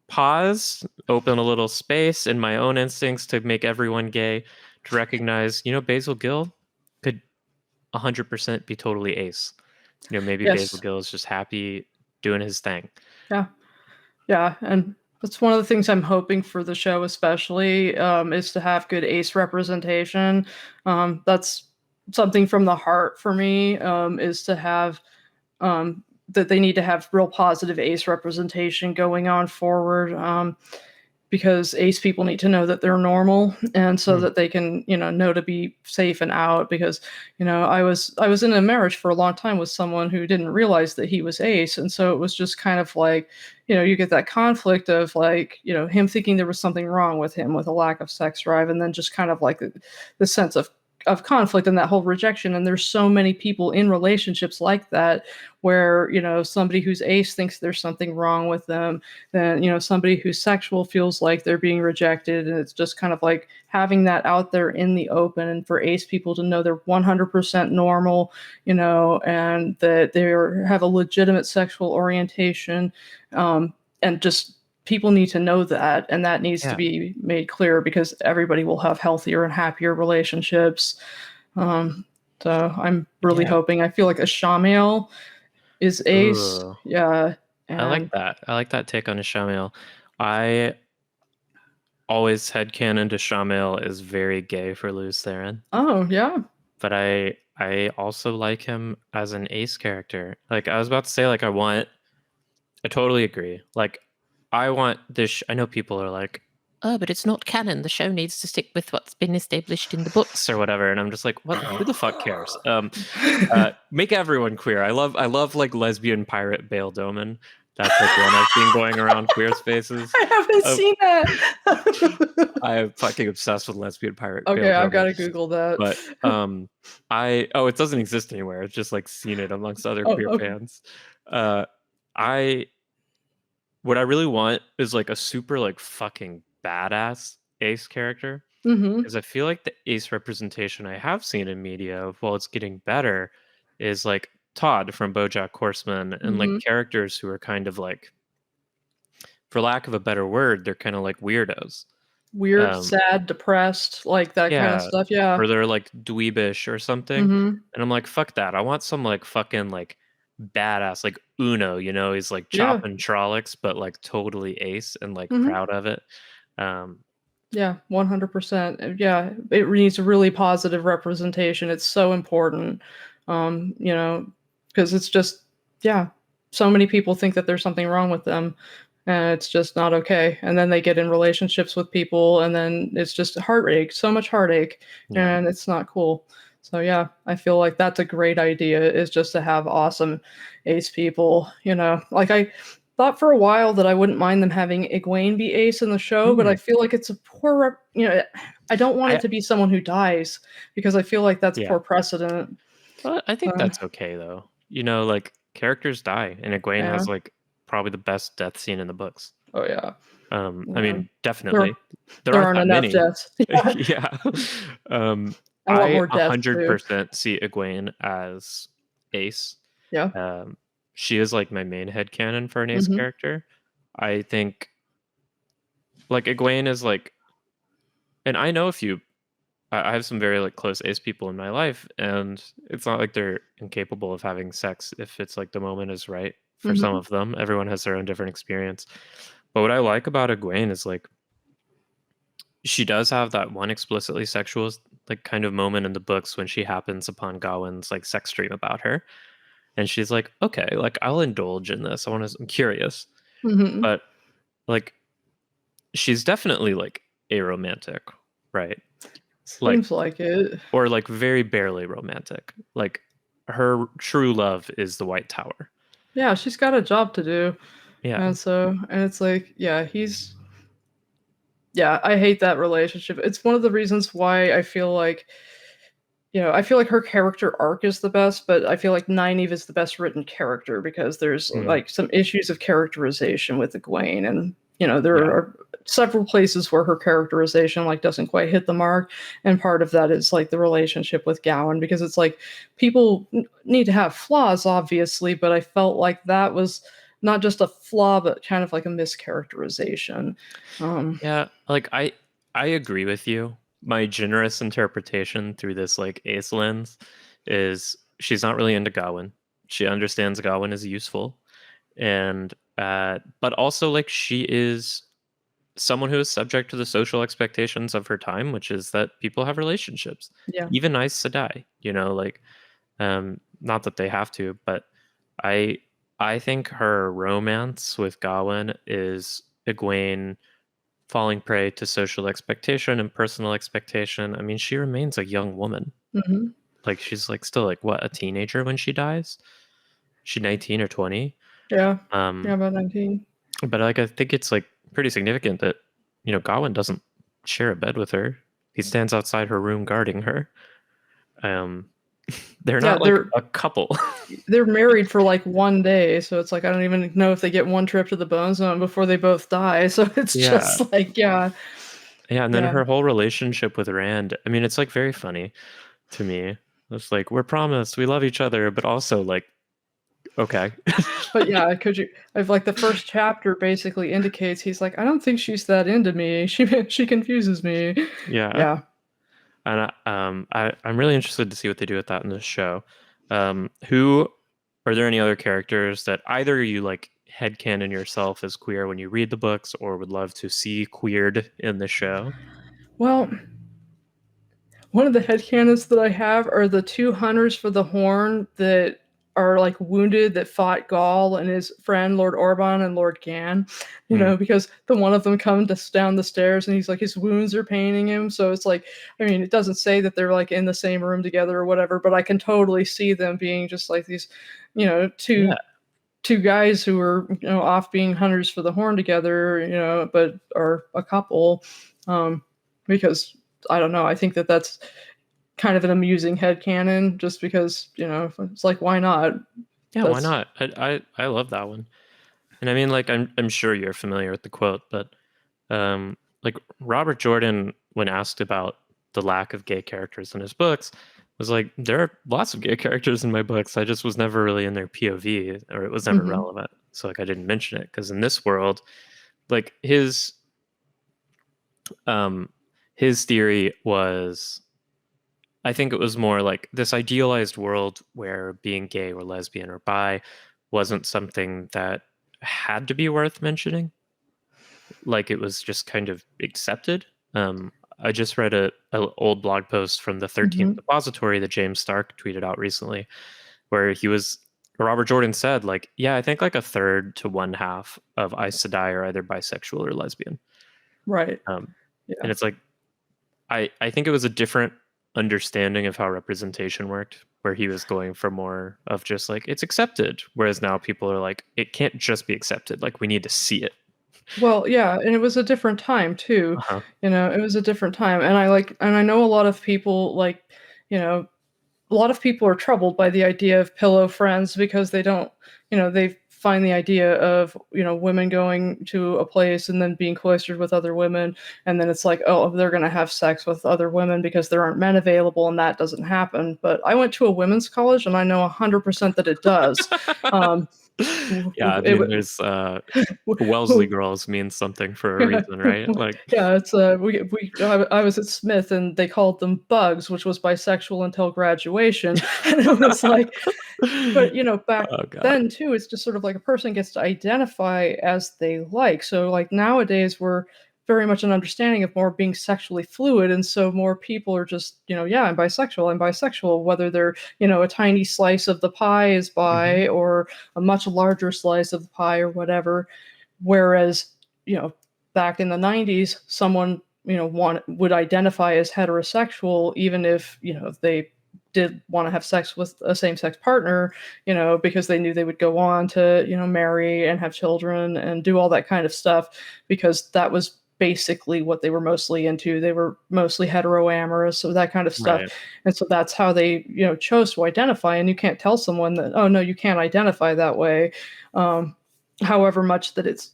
pause, open a little space in my own instincts to make everyone gay, to recognize, Basil Gill could 100% be totally ace. Maybe Basil Yes. Gill is just happy doing his thing. Yeah. Yeah. And that's one of the things I'm hoping for the show, especially, is to have good ace representation. That's something from the heart for me, is to have that they need to have real positive ace representation going on forward, because ace people need to know that they're normal, and so Hmm. that they can know to be safe and out. Because I was in a marriage for a long time with someone who didn't realize that he was ace, and so it was just kind of like, you get that conflict of like, him thinking there was something wrong with him with a lack of sex drive, and then just kind of like the sense of conflict and that whole rejection. And there's so many people in relationships like that, where somebody who's ace thinks there's something wrong with them, then somebody who's sexual feels like they're being rejected. And it's just kind of like having that out there in the open, and for ace people to know they're 100% normal, and that they have a legitimate sexual orientation, and just people need to know that, and that needs to Yeah. be made clear, because everybody will have healthier and happier relationships. um, so I'm really Yeah. hoping, I feel like a Shamiel is ace. Ooh. Yeah. I like And that. I like that take on Ishamil. I always headcanon to Shamil is very gay for Luz Theron, oh yeah. but I also like him as an ace character. Like I was about to say, like I totally agree. Like I want this. I know people are like, oh, but it's not canon. The show needs to stick with what's been established in the books or whatever. And I'm just like, what? Who the fuck cares? Make everyone queer. I love like lesbian pirate Bail Doman. That's like one I've seen going around queer spaces. I haven't seen that. I'm fucking obsessed with lesbian pirate Bail Okay, I've got Doman. to Google that. But it doesn't exist anywhere. It's just like seen it amongst other Oh, queer okay. fans. I what I really want is like a super like fucking badass ace character. Mm-hmm. Because I feel like the ace representation I have seen in media, while it's getting better, is like Todd from BoJack Horseman, and like Mm-hmm. characters who are kind of like, for lack of a better word, they're kind of like weirdos. Weird, Um, sad, depressed, like that kind of yeah, stuff. Yeah. or they're like dweebish or something. Mm-hmm. And I'm like, fuck that. I want some like fucking like badass, like Uno, he's like Yeah. chopping Trollocs, but like totally ace and like Mm-hmm. proud of it. Yeah, 100%. Yeah, it needs a really positive representation. It's so important. Um, you know, because it's just, yeah, so many people think that there's something wrong with them, and it's just not okay. And then they get in relationships with people, and then it's just heartache, so much heartache, Yeah. and it's not cool. So yeah, I feel like that's a great idea, is just to have awesome ace people, like I thought for a while that I wouldn't mind them having Egwene be ace in the show, but I Mm. feel like it's a poor I don't want it I to be someone who dies, because I feel like that's Yeah. poor precedent. Well, I think that's okay though. Like characters die, and Egwene Yeah. has like probably the best death scene in the books. Oh yeah. I Yeah. mean, definitely. There There aren't aren't that enough many. deaths. Yeah. Yeah. I want I more deaths too. 100% see Egwene as ace. Yeah. She is like my main headcanon for an ace Mhm. character. I think like Egwene is like, and I know a few I have some very like close ace people in my life, and it's not like they're incapable of having sex if it's like the moment is right for some Mhm. of them. Everyone has their own different experience. But what I like about Egwene is like she does have that one explicitly sexual like kind of moment in the books when she happens upon Gawain's like sex dream about her, and she's like, okay, like I'll indulge in this. I'm curious, Mhm. but like she's definitely like aromantic, right? Like Seems like it. or like very barely romantic. Like her true love is the White Tower. Yeah, she's got a job to do. Yeah. And it's like, yeah, yeah, I hate that relationship. It's one of the reasons why I feel like, I feel like her character arc is the best, but I feel like Nynaeve is the best written character because there's Mm, like some issues of characterization with Egwene, and there yeah. are several places where her characterization like doesn't quite hit the mark, and part of that is like the relationship with Gowan, because it's like people need to have flaws, obviously, but I felt like that was not just a flaw, but kind of like a mischaracterization. Yeah, like I agree with you. My generous interpretation through this like ace lens is she's not really into Gawain. She understands Gawain is useful, and but also like she is someone who is subject to the social expectations of her time, which is that people have relationships. Yeah. Even Aes Sedai, like not that they have to, but I I think her romance with Gawain is Egwene falling prey to social expectation and personal expectation. I mean, she remains a young woman. Hmm. Like she's like still like what, a teenager when she dies? She 19 or 20. Yeah. Yeah, Um about 19. but like I think it's like pretty significant that Gawain doesn't share a bed with her. He stands outside her room guarding her. Um they're Yeah, not like a couple. they're married for like 1 day, so it's like I don't even know if they get one trip to the bone zone before they both die. So it's Yeah. just like, yeah, Yeah, and then yeah. her whole relationship with Rand, I mean, it's like very funny to me. It's like we're promised, we love each other, but also like okay. But yeah, could you? I've like the first chapter basically indicates he's like, I don't think she's that into me. She confuses me. Yeah. Yeah. And I'm really interested to see what they do with that in this show. Who are there any other characters that either you like headcanon yourself as queer when you read the books or would love to see queered in the show? Well, one of the headcanons that I have are the two hunters for the horn that are like wounded that fought Gaul and his friend Lord Orban and Lord Gan, Hmm. because the one of them comes down the stairs and he's like his wounds are paining him. So it's like, I mean, it doesn't say that they're like in the same room together or whatever, but I can totally see them being just like these, Yeah. two guys who are off being hunters for the horn together, but are a couple, because I don't know. I think that that's kind of an amusing headcanon just because, it's like, why not? Yeah, why That's not? I love that one. And I mean, like, I'm sure you're familiar with the quote, but like Robert Jordan, when asked about the lack of gay characters in his books, was like, there are lots of gay characters in my books. I just was never really in their POV, or it was never mhm, relevant. So like I didn't mention it because in this world, like um his theory was, I think it was more like this idealized world where being gay or lesbian or bi wasn't something that had to be worth mentioning. Like it was just kind of accepted. I just read a old blog post from the 13th mhm. Depository that James Stark tweeted out recently, where Robert Jordan said, like, yeah, I think like a third to one half of Aes Sedai are either bisexual or lesbian. Right. Um, Yeah. and it's like, I think it was a different understanding of how representation worked, where he was going for more of just like, it's accepted. Whereas now people are like, it can't just be accepted. Like, we need to see it. Well, yeah, and it was a different time too. Uh-huh. It was a different time. And I know a lot of people like, you know, a lot of people are troubled by the idea of pillow friends because they don't, they find the idea of, women going to a place and then being cloistered with other women. And then it's like, oh, they're going to have sex with other women because there aren't men available. And that doesn't happen. But I went to a women's college and I know 100% that it does. Um, Yeah, I It mean, there's Wellesley girls means something for a reason, right? Like, Yeah, it's I was at Smith and they called them bugs, which was bisexual until graduation, and it was like, but back oh god, then too, it's just sort of like a person gets to identify as they like. So like nowadays we're very much an understanding of more being sexually fluid, and so more people are just yeah, I'm bisexual, whether they're a tiny slice of the pie is hmm bi or a much larger slice of the pie or whatever. Whereas back in the 90s, someone would identify as heterosexual even if they did want to have sex with a same-sex partner, because they knew they would go on to marry and have children and do all that kind of stuff, because that was basically what they were mostly into. They were mostly heteroamorous, so that kind of stuff. right, And so that's how they chose to identify. And you can't tell someone that, oh no, you can't identify that way, um, however much that it's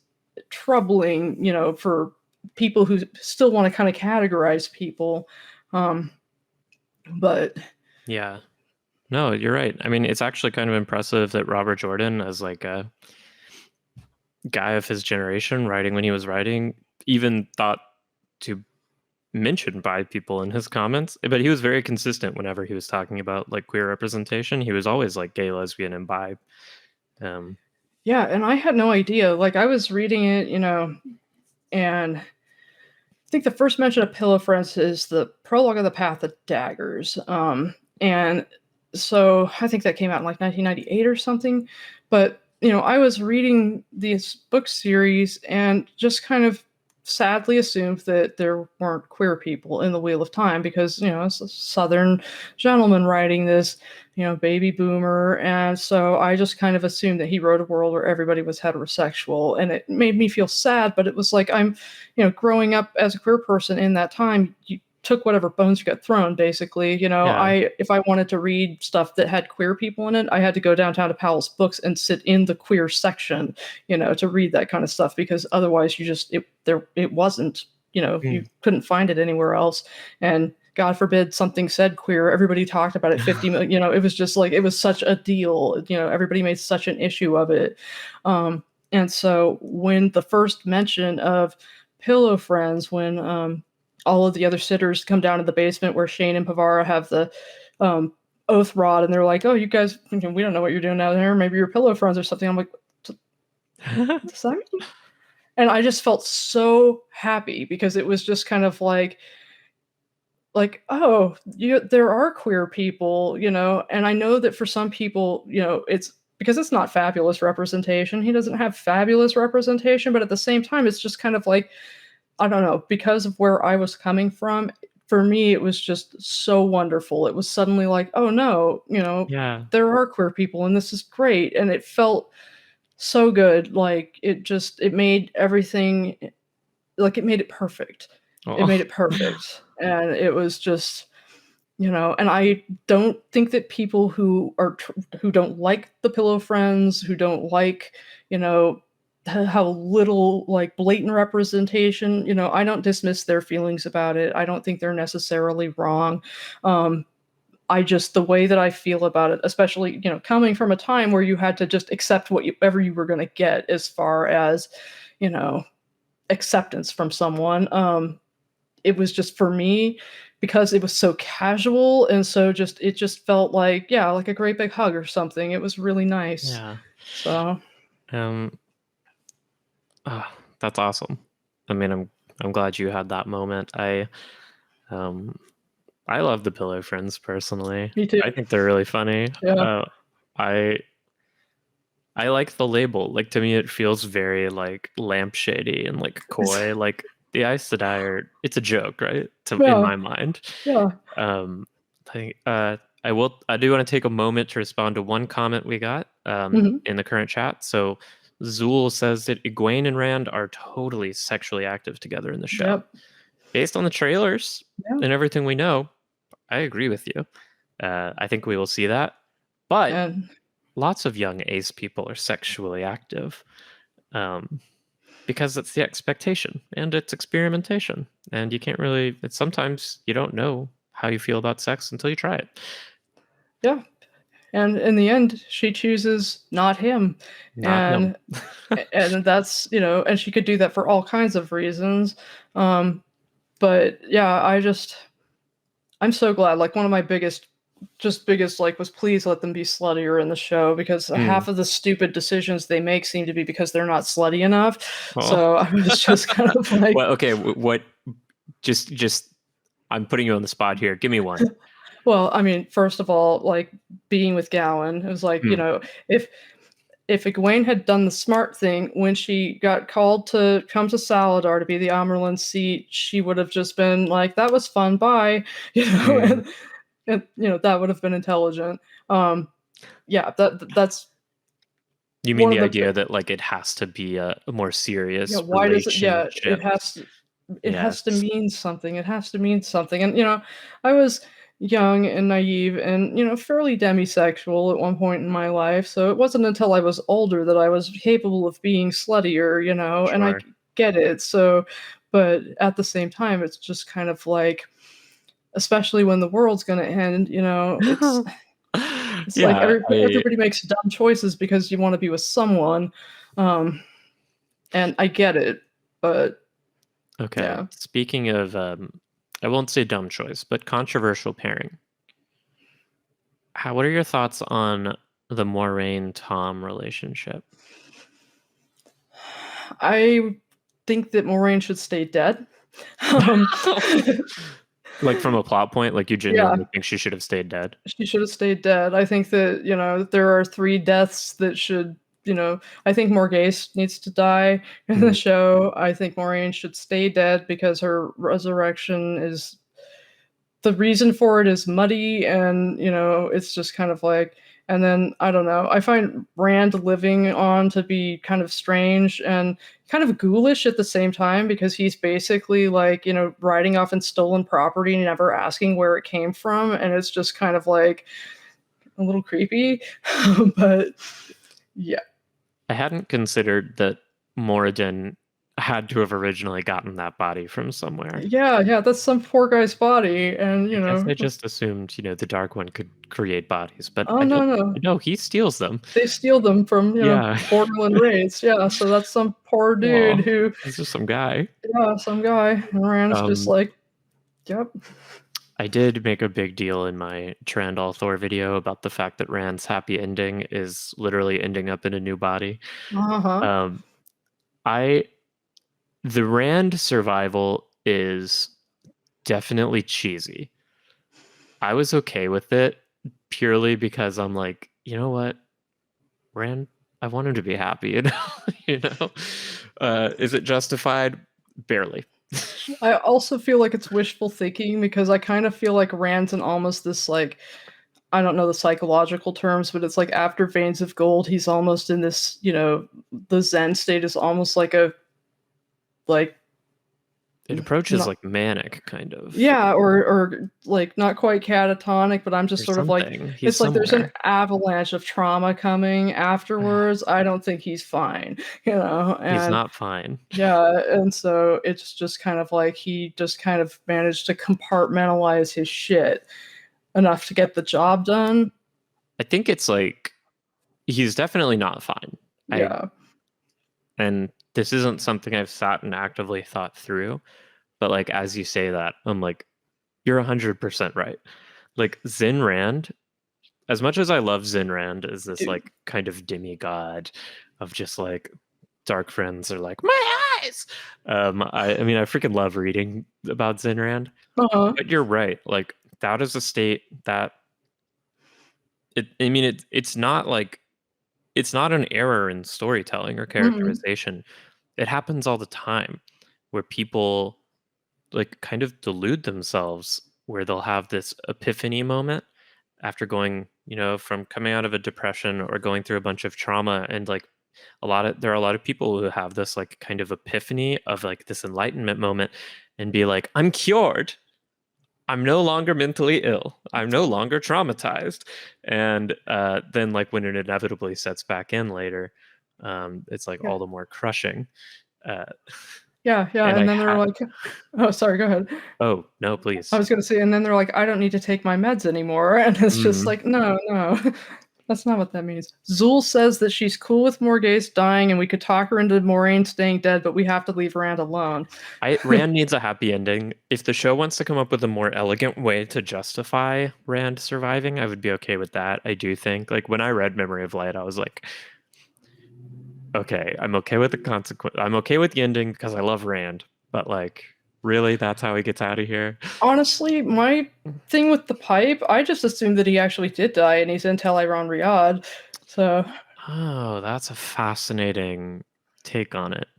troubling, for people who still want to kind of categorize people. Um, but yeah. No, you're right. I mean, it's actually kind of impressive that Robert Jordan, as like a guy of his generation, writing when he was writing, even thought to mention bi people in his comments. But he was very consistent whenever he was talking about like queer representation. He was always like gay, lesbian, and bi. Um, yeah, and I had no idea. Like I was reading it, and I think the first mention of Pillow Friends is the prologue of the Path of Daggers. And so I think that came out in like 1998 or something. But I was reading this book series and just kind of sadly assumed that there weren't queer people in the Wheel of Time, because it's a Southern gentleman writing this, baby boomer, and so I just kind of assumed that he wrote a world where everybody was heterosexual, and it made me feel sad. But it was like, I'm growing up as a queer person in that time, you took whatever bones you got thrown, basically. yeah. If I wanted to read stuff that had queer people in it, I had to go downtown to Powell's Books and sit in the queer section, to read that kind of stuff, because otherwise it wasn't, you Mm. couldn't find it anywhere else. And God forbid something said queer, everybody talked about it 50 million, it was just like, it was such a deal, everybody made such an issue of it. And so when the first mention of Pillow Friends, when all of the other sitters come down to the basement where Shane and Pavara have the um, oath rod, and they're like, "Oh, you guys, we don't know what you're doing down there. Maybe you're pillow friends or something." I'm like, "What does that mean?" And I just felt so happy, because it was just kind of like, oh, there are queer people, and I know that for some people, it's because it's not fabulous representation. He doesn't have fabulous representation, but at the same time, it's just kind of like, I don't know, because of where I was coming from, for me, it was just so wonderful. It was suddenly like, oh no, yeah. there are queer people and this is great. And it felt so good. Like it made everything, like it made it perfect. It Oh. made it perfect. And it was just, and I don't think that people who don't like the Pillow Friends, who don't like, how little like blatant representation, I don't dismiss their feelings about it. I don't think they're necessarily wrong. um I just, the way that I feel about it, especially coming from a time where you had to just accept whatever you were going to get as far as you know acceptance from someone. It was just, for me, because it was so casual, and so just it just felt like, yeah, like a great big hug or something. It was really nice. Yeah. So Um, that's awesome. I mean, I'm glad you had that moment. Um, I love the Pillow Friends personally. me too. I think they're really funny. Yeah. I I like the label. Like to me, it feels very like lampshady and like coy. Like the Aes Sedai are, it's a joke, right? In Yeah. my mind. Yeah. Um, I do want to take a moment to respond to one comment we got Mhm. in the current chat. So Zool says that Egwene and Rand are totally sexually active together in the show. Yep. Based on the trailers Yeah. and everything we know, I agree with you. I think we will see that. But And lots of young ace people are sexually active um, because it's the expectation and it's experimentation. And you can't really, sometimes you don't know how you feel about sex until you try it. yeah. And in the end, she chooses not him. Not him. And that's, and she could do that for all kinds of reasons. But yeah, I'm so glad. Like, one of my biggest like was, please let them be sluttier in the show, because half of the stupid decisions they make seem to be because they're not slutty enough. Oh. So I was just kind of like, well, okay, what? Just I'm putting you on the spot here. Give me one. well, I mean, first of all, like, being with Gowan, it was like, if Egwene had done the smart thing when she got called to come to Saladar to be the Amerlin seat, she would have just been like, "That was fun, bye," and that would have been intelligent. Yeah, that's. You mean the idea that like it has to be a more serious Why does it? Yeah, relationship? it has to mean something. It has to mean something. And I was young and naive and fairly demisexual at one point in my life, so it wasn't until I was older that I was capable of being sluttier, and I Sure. get it. So, but at the same time, it's just kind of like, especially when the world's gonna end, it's like everybody makes dumb choices because you want to be with someone, and I get it, but Okay. yeah. Speaking of, I won't say dumb choice, but controversial pairing. What are your thoughts on the Moiraine Tom relationship? I think that Moraine should stay dead. Like, from a plot point, like, you genuinely think she should have stayed dead? She should have stayed dead. I think that, there are 3 deaths that should, I think Morghese needs to die in the show. I think Moraine should stay dead because her resurrection is, the reason for it is muddy, and it's just kind of like. And then, I don't know, I find Rand living on to be kind of strange and kind of ghoulish at the same time, because he's basically like, riding off in stolen property and never asking where it came from, and it's just kind of like a little creepy. But yeah. I hadn't considered that Moradin had to have originally gotten that body from somewhere. Yeah, that's some poor guy's body, and I guess I just assumed, the Dark One could create bodies, but oh, I don't. no. No, he steals them. They steal them from, borderland raids. Yeah, so that's some poor dude who. He's just some guy. Yeah, some guy. And Rand's just like, yep. I did make a big deal in my Trandall Thor video about the fact that Rand's happy ending is literally ending up in a new body. Uh-huh. The Rand survival is definitely cheesy. I was okay with it purely because I'm like, you know what, Rand, I want him to be happy. Is it justified? Barely. I also feel like it's wishful thinking, because I kind of feel like Rand's in almost this, like, I don't know the psychological terms, but it's like after Veins of Gold, he's almost in this, the Zen state is almost like a, like, it approaches like manic, kind of. Yeah, or like not quite catatonic, but I'm just sort of like, it's like there's an avalanche of trauma coming afterwards. I don't think he's fine, and he's not fine. Yeah, and so it's just kind of like he just kind of managed to compartmentalize his shit enough to get the job done. I think it's like he's definitely not fine. Yeah. And this isn't something I've sat and actively thought through, but like as you say that, I'm like, you're 100% right. Like Zin Rand, as much as I love Zin Rand as this like kind of demigod of just like dark friends are like my eyes. I mean, I freaking love reading about Zin Rand. But you're right. Like that is a state that it's not like, it's not an error in storytelling or characterization. It happens all the time where people like kind of delude themselves, where they'll have this epiphany moment after going, from coming out of a depression or going through a bunch of trauma. And like there are a lot of people who have this like kind of epiphany of like this enlightenment moment and be like, I'm cured. I'm no longer mentally ill. I'm no longer traumatized. And then like when it inevitably sets back in later, it's like all the more crushing. Yeah, yeah. And And I then they're had, like, oh, sorry, go ahead. oh, no, I please. was gonna say, and then they're like, I don't need to take my meds anymore. And it's just Mhm. like, no, no. That's not what that means. Zool says that she's cool with Morghese dying and we could talk her into Moraine staying dead, but we have to leave Rand alone. Rand needs a happy ending. If the show wants to come up with a more elegant way to justify Rand surviving, I would be okay with that. I do think, like, when I read Memory of Light, I was like, okay, I'm okay with the consequence. I'm okay with the ending because I love Rand, but like, really, that's how he gets out of here? Honestly, my thing with the pipe, I just assumed that he actually did die and he's in Tel Riyadh. So, Oh, that's a fascinating take on it.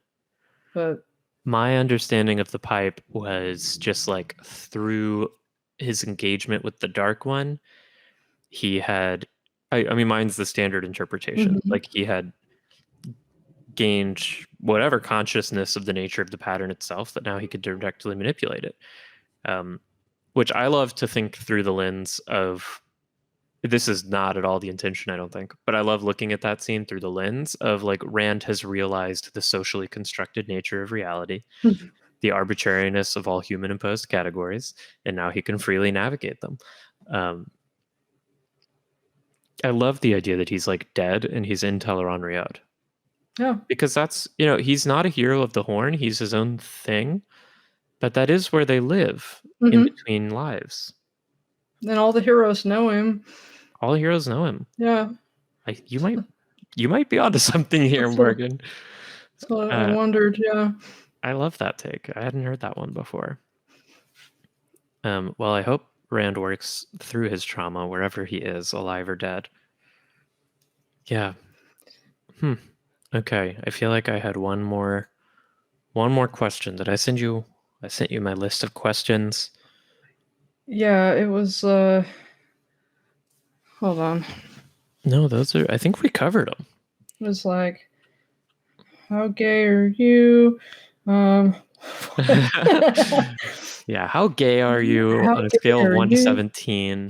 but My understanding of the pipe was just like through his engagement with the Dark One, he had, I mean, mine's the standard interpretation. mhm. Like he had gained whatever consciousness of the nature of the pattern itself that now he could directly manipulate it. Which I love to think through the lens of, this is not at all the intention, I don't think, but I love looking at that scene through the lens of like Rand has realized the socially constructed nature of reality, the arbitrariness of all human imposed categories, and now he can freely navigate them. I love the idea that he's like dead and he's in Teleron Riyadh, Yeah. because that's, he's not a hero of the Horn, he's his own thing, but that is where they live in Mhm. between lives. And all the heroes know him. All heroes know him. Yeah. You might be onto something here, Morgan. So I wondered, yeah. I love that take. I hadn't heard that one before. Well, I hope Rand works through his trauma wherever he is, alive or dead. Yeah. Okay. I feel like I had one more question. Did I send you? I sent you my list of questions. Yeah, it was hold on. No, those are. I think we covered them. It was like, how gay are you? Yeah. How gay are you How on a gay scale of are 1 to you? 17?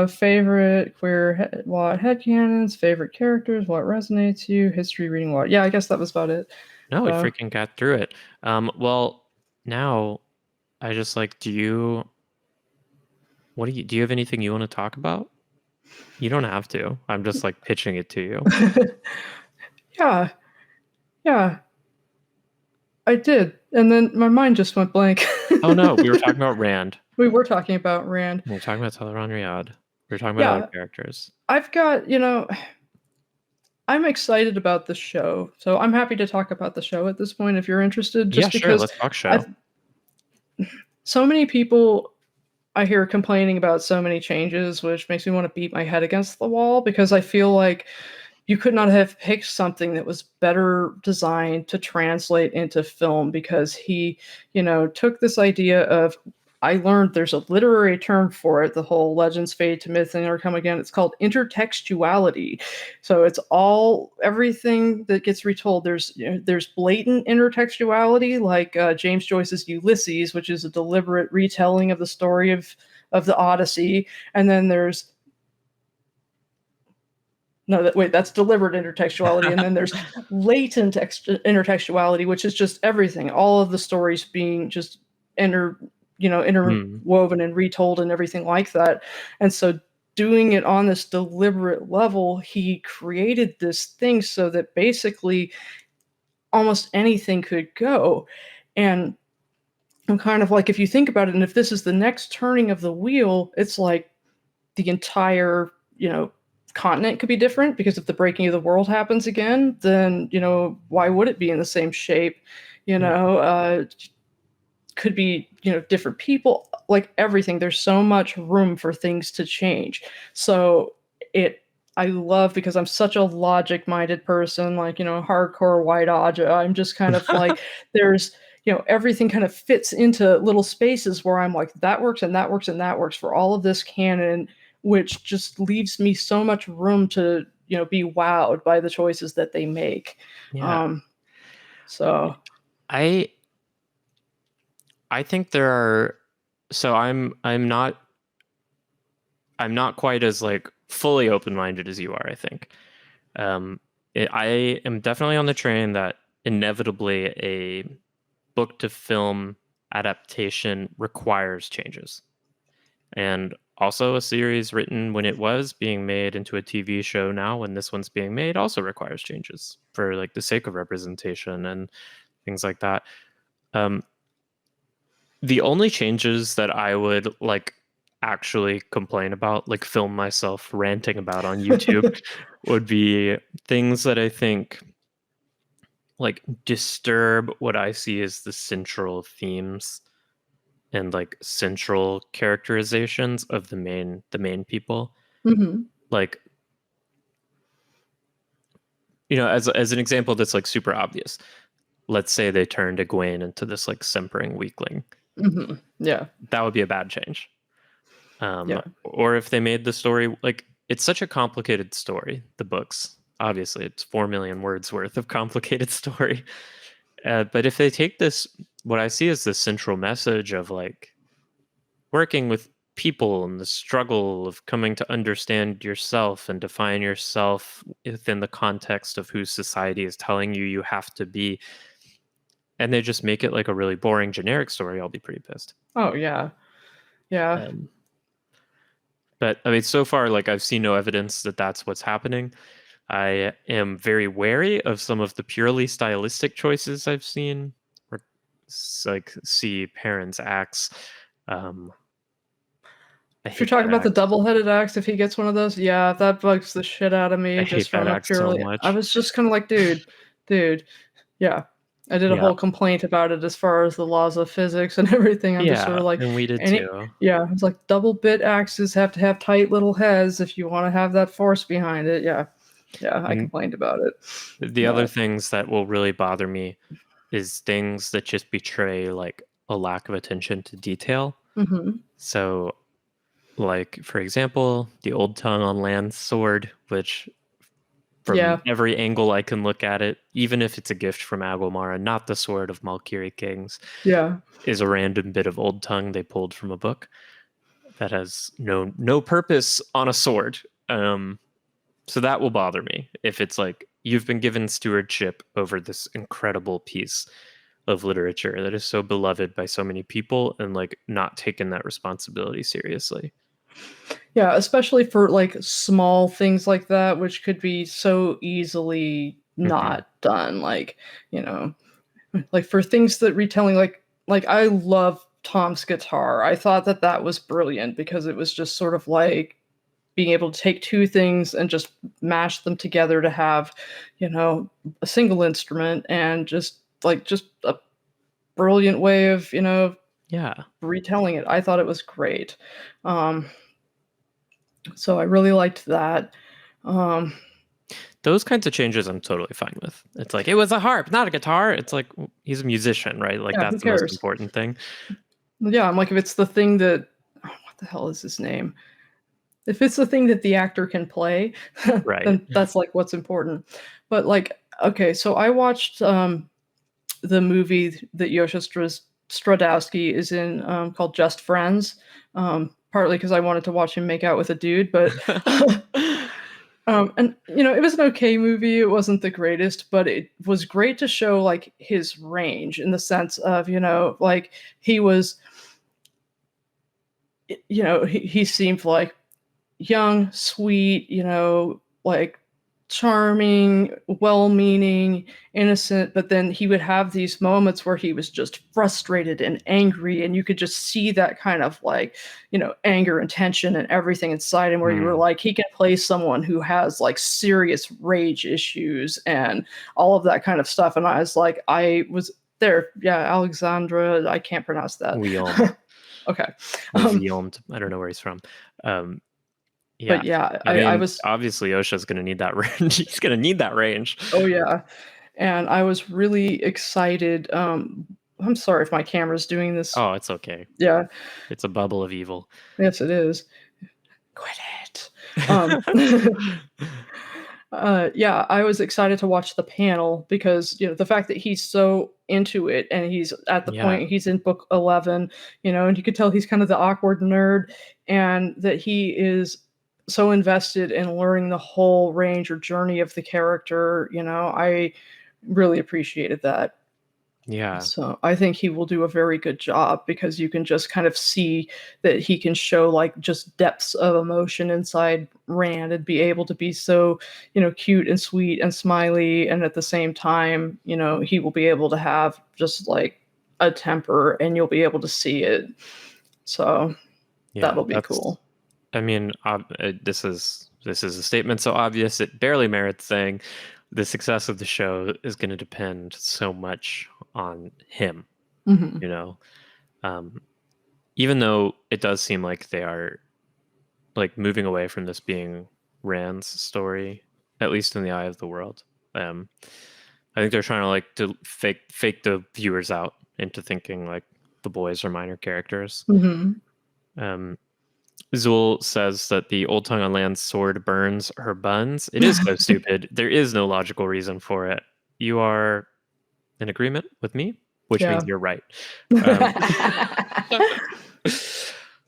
Favorite queer headcanons, favorite characters, what resonates you, history reading what. Yeah, I guess that was about it. No, we freaking got through it. Well, now I just like, do you have anything you want to talk about? You don't have to. I'm just like pitching it to you. Yeah. Yeah. I did. And then my mind just went blank. Oh no, we were talking about Rand. We were talking about Rand. We were talking about Teleron Riyadh. We were talking about other characters. I've got, I'm excited about the show. So I'm happy to talk about the show at this point if you're interested. Just Yeah, sure. because Let's talk show. so many people I hear complaining about so many changes, which makes me want to beat my head against the wall because I feel like you could not have picked something that was better designed to translate into film because he, took this idea of, I learned there's a literary term for it, the whole legends fade to myth and never come again. It's called intertextuality. So it's everything that gets retold. There's blatant intertextuality, like James Joyce's Ulysses, which is a deliberate retelling of the story of the Odyssey. And then there's that's deliberate intertextuality, and then there's latent intertextuality, which is just everything, all of the stories being just interwoven and retold and everything like that. And so doing it on this deliberate level, he created this thing so that basically almost anything could go. And I'm kind of like, if you think about it, and if this is the next turning of the wheel, it's like the entire, continent could be different, because if the breaking of the world happens again, then why would it be in the same shape? Could be different people, like everything. There's so much room for things to change. So I love, because I'm such a logic minded person, like hardcore white Aja. I'm just kind of like, there's everything kind of fits into little spaces where I'm like, that works and that works and that works for all of this canon, which just leaves me so much room to be wowed by the choices that they make. Yeah. So I think there are, so I'm not quite as like fully open-minded as you are, I think. I am definitely on the train that inevitably a book to film adaptation requires changes. And also a series written when it was being made into a TV show now when this one's being made also requires changes for like the sake of representation and things like that. The only changes that I would like actually complain about, like film myself ranting about on YouTube, would be things that I think like disturb what I see as the central themes and like central characterizations of the main people. Mm-hmm. Like, you know, as an example that's like super obvious, let's say they turned Egwene into this like simpering weakling. Mm-hmm. Yeah. That would be a bad change. Yeah. Or if they made the story like, it's such a complicated story, the books, obviously it's 4 million words worth of complicated story. But if they take this, what I see as the central message of like working with people and the struggle of coming to understand yourself and define yourself within the context of who society is telling you have to be, and they just make it like a really boring generic story, I'll be pretty pissed. Oh yeah. Yeah. But I mean, so far, like I've seen no evidence that that's what's happening. I am very wary of some of the purely stylistic choices I've seen, or like see Perrin's axe. If you're talking about the double-headed axe, if he gets one of those, yeah, that bugs the shit out of me. I Just hate that from a axe so purely, much. I was just kind of like, dude, yeah. I did a Yeah. whole complaint about it as far as the laws of physics and everything. I'm just sort Yeah, of like, and we did too. yeah, it's like double bit axes have to have tight little heads if you want to have that force behind it. Yeah, I And complained about it. the other things that will really bother me is things that just betray like a lack of attention to detail. Mm-hmm. So, like for example, the old tongue on Land's sword, which from every angle I can look at it, even if it's a gift from Agomara, not the sword of Malkiri Kings, is a random bit of old tongue they pulled from a book that has no purpose on a sword. So that will bother me if it's like you've been given stewardship over this incredible piece of literature that is so beloved by so many people and like not taken that responsibility seriously. Yeah, especially for like small things like that, which could be so easily not done. Like, you know, like for things that retelling, like I love Tom's guitar. I thought that was brilliant because it was just sort of like being able to take two things and just mash them together to have, you know, a single instrument, and just a brilliant way of, you know, retelling it. I thought it was great. So I really liked that. Those kinds of changes I'm totally fine with. It's like, it was a harp, not a guitar. It's like, he's a musician, right? Like, that's the most important thing. Yeah, I'm like, if it's the thing that, what the hell is his name? If it's the thing that the actor can play, then that's like what's important. But like, okay, so I watched the movie that Yosha Stradowski is in, called Just Friends, partly because I wanted to watch him make out with a dude, but and you know, it was an okay movie. It wasn't the greatest, but it was great to show like his range in the sense of, you know, like he was, you know, he seemed like young, sweet, you know, like charming, well-meaning, innocent, but then he would have these moments where he was just frustrated and angry, and you could just see that kind of like, you know, anger and tension and everything inside him, where you were like, he can play someone who has like serious rage issues and all of that kind of stuff. And I was like, I was there. Yeah, Alexandra, I can't pronounce that. Okay. I don't know where he's from. Yeah. But yeah, I mean, I was obviously Osha's going to need that range. He's going to need that range. Oh yeah. And I was really excited. I'm sorry if my camera's doing this. Oh, it's okay. Yeah. It's a bubble of evil. Yes, it is. Quit it. Yeah, I was excited to watch the panel because, you know, the fact that he's so into it and he's at the point he's in book 11, you know, and you could tell he's kind of the awkward nerd, and that he is so invested in learning the whole range or journey of the character. You know, really appreciated that. Yeah. So I think he will do a very good job because you can just kind of see that he can show like just depths of emotion inside Rand and be able to be so, cute and sweet and smiley. And at the same time, he will be able to have just like a temper and you'll be able to see it. So Yeah, that'll be that's. cool. I mean, this is a statement so obvious it barely merits saying. The success of the show is going to depend so much on him. Hmm. You know, even though it does seem like they are like moving away from this being Rand's story, at least in the eye of the world. I think they're trying to like to fake the viewers out into thinking like the boys are minor characters. Hmm. Zool says that the old tongue on land's sword burns her buns. It is so stupid. There is no logical reason for it. You are in agreement with me, which means Yeah. you're right.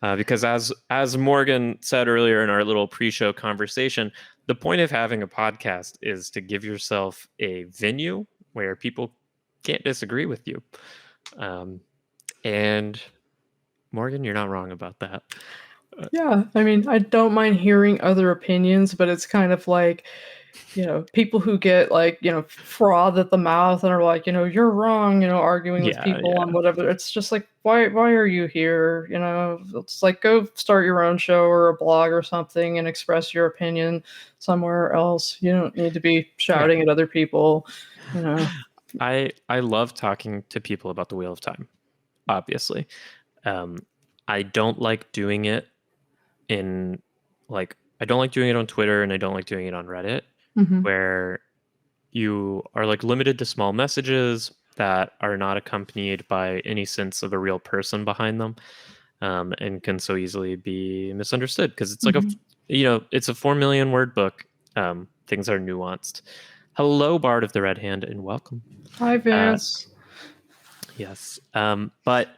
Because as Morgan said earlier in our little pre-show conversation, the point of having a podcast is to give yourself a venue where people can't disagree with you. And Morgan, you're not wrong about that. Yeah, I mean, I don't mind hearing other opinions, but it's kind of like, people who get like, froth at the mouth and are like, you're wrong, arguing with people on whatever. It's just like, why are you here? It's like go start your own show or a blog or something and express your opinion somewhere else. You don't need to be shouting at other people, I love talking to people about the Wheel of Time, obviously. I don't like doing it I don't like doing it on Twitter and I don't like doing it on Reddit, where you are like limited to small messages that are not accompanied by any sense of a real person behind them, and can so easily be misunderstood because it's like it's a 4 million word book. Things are nuanced. Hello, Bard of the Red Hand, and welcome. Hi, Vance. Yes, but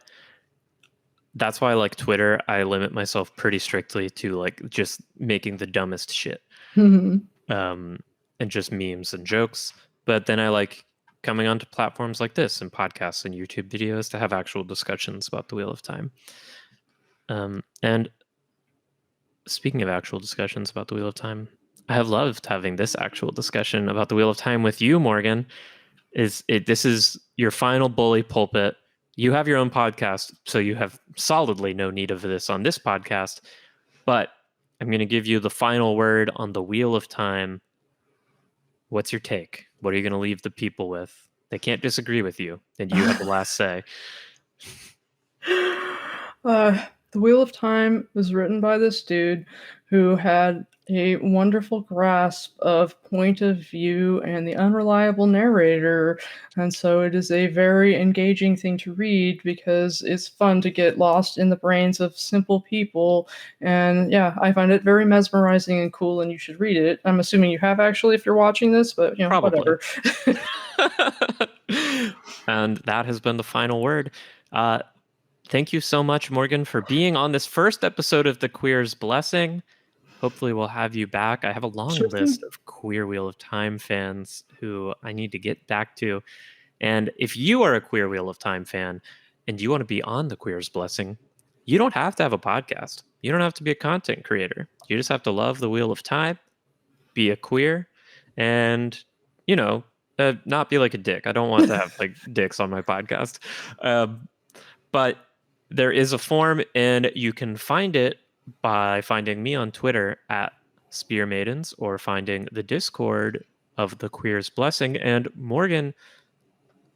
that's why, like Twitter, I limit myself pretty strictly to like just making the dumbest shit, and just memes and jokes. But then I like coming onto platforms like this and podcasts and YouTube videos to have actual discussions about the Wheel of Time. And speaking of actual discussions about the Wheel of Time, I have loved having this actual discussion about the Wheel of Time with you, Morgan. This is your final bully pulpit. You have your own podcast, so you have solidly no need of this on this podcast. But I'm going to give you the final word on the Wheel of Time. What's your take? What are you going to leave the people with? They can't disagree with you, and you have the last say. The Wheel of Time was written by this dude who had a wonderful grasp of point of view and the unreliable narrator. And so it is a very engaging thing to read because it's fun to get lost in the brains of simple people. And yeah, I find it very mesmerizing and cool, and you should read it. I'm assuming you have actually if you're watching this, but Probably. whatever. And that has been the final word. Thank you so much, Morgan, for being on this first episode of The Queer's Blessing. Hopefully we'll have you back. I have a long list of Queer Wheel of Time fans who I need to get back to. And if you are a Queer Wheel of Time fan and you want to be on The Queer's Blessing, you don't have to have a podcast. You don't have to be a content creator. You just have to love the Wheel of Time, be a queer, and, not be like a dick. I don't want to have like dicks on my podcast. But there is a form, and you can find it by finding me on Twitter at Spear Maidens or finding the Discord of the Queer's Blessing. And Morgan,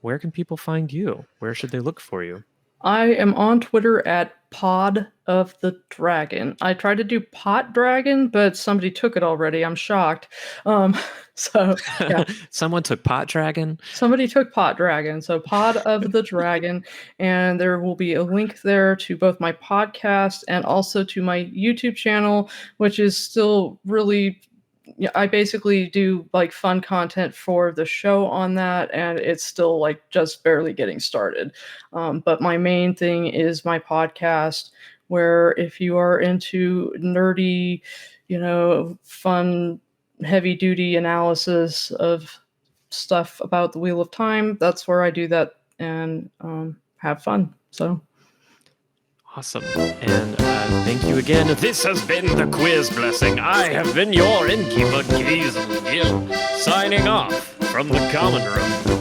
where can people find you? Where should they look for you? I am on Twitter at Pod of the Dragon. I tried to do Pot Dragon, but somebody took it already. I'm shocked. So yeah. Someone took Pot Dragon? Somebody took Pot Dragon. So Pod of the Dragon. And there will be a link there to both my podcast and also to my YouTube channel, which is still really, I basically do like fun content for the show on that, and it's still like just barely getting started. But my main thing is my podcast, where if you are into nerdy, fun, heavy duty analysis of stuff about the Wheel of Time, that's where I do that and have fun. So Awesome. And thank you again. This has been the Quiz Blessing. I have been your innkeeper, Gazel Gill, signing off from the common room.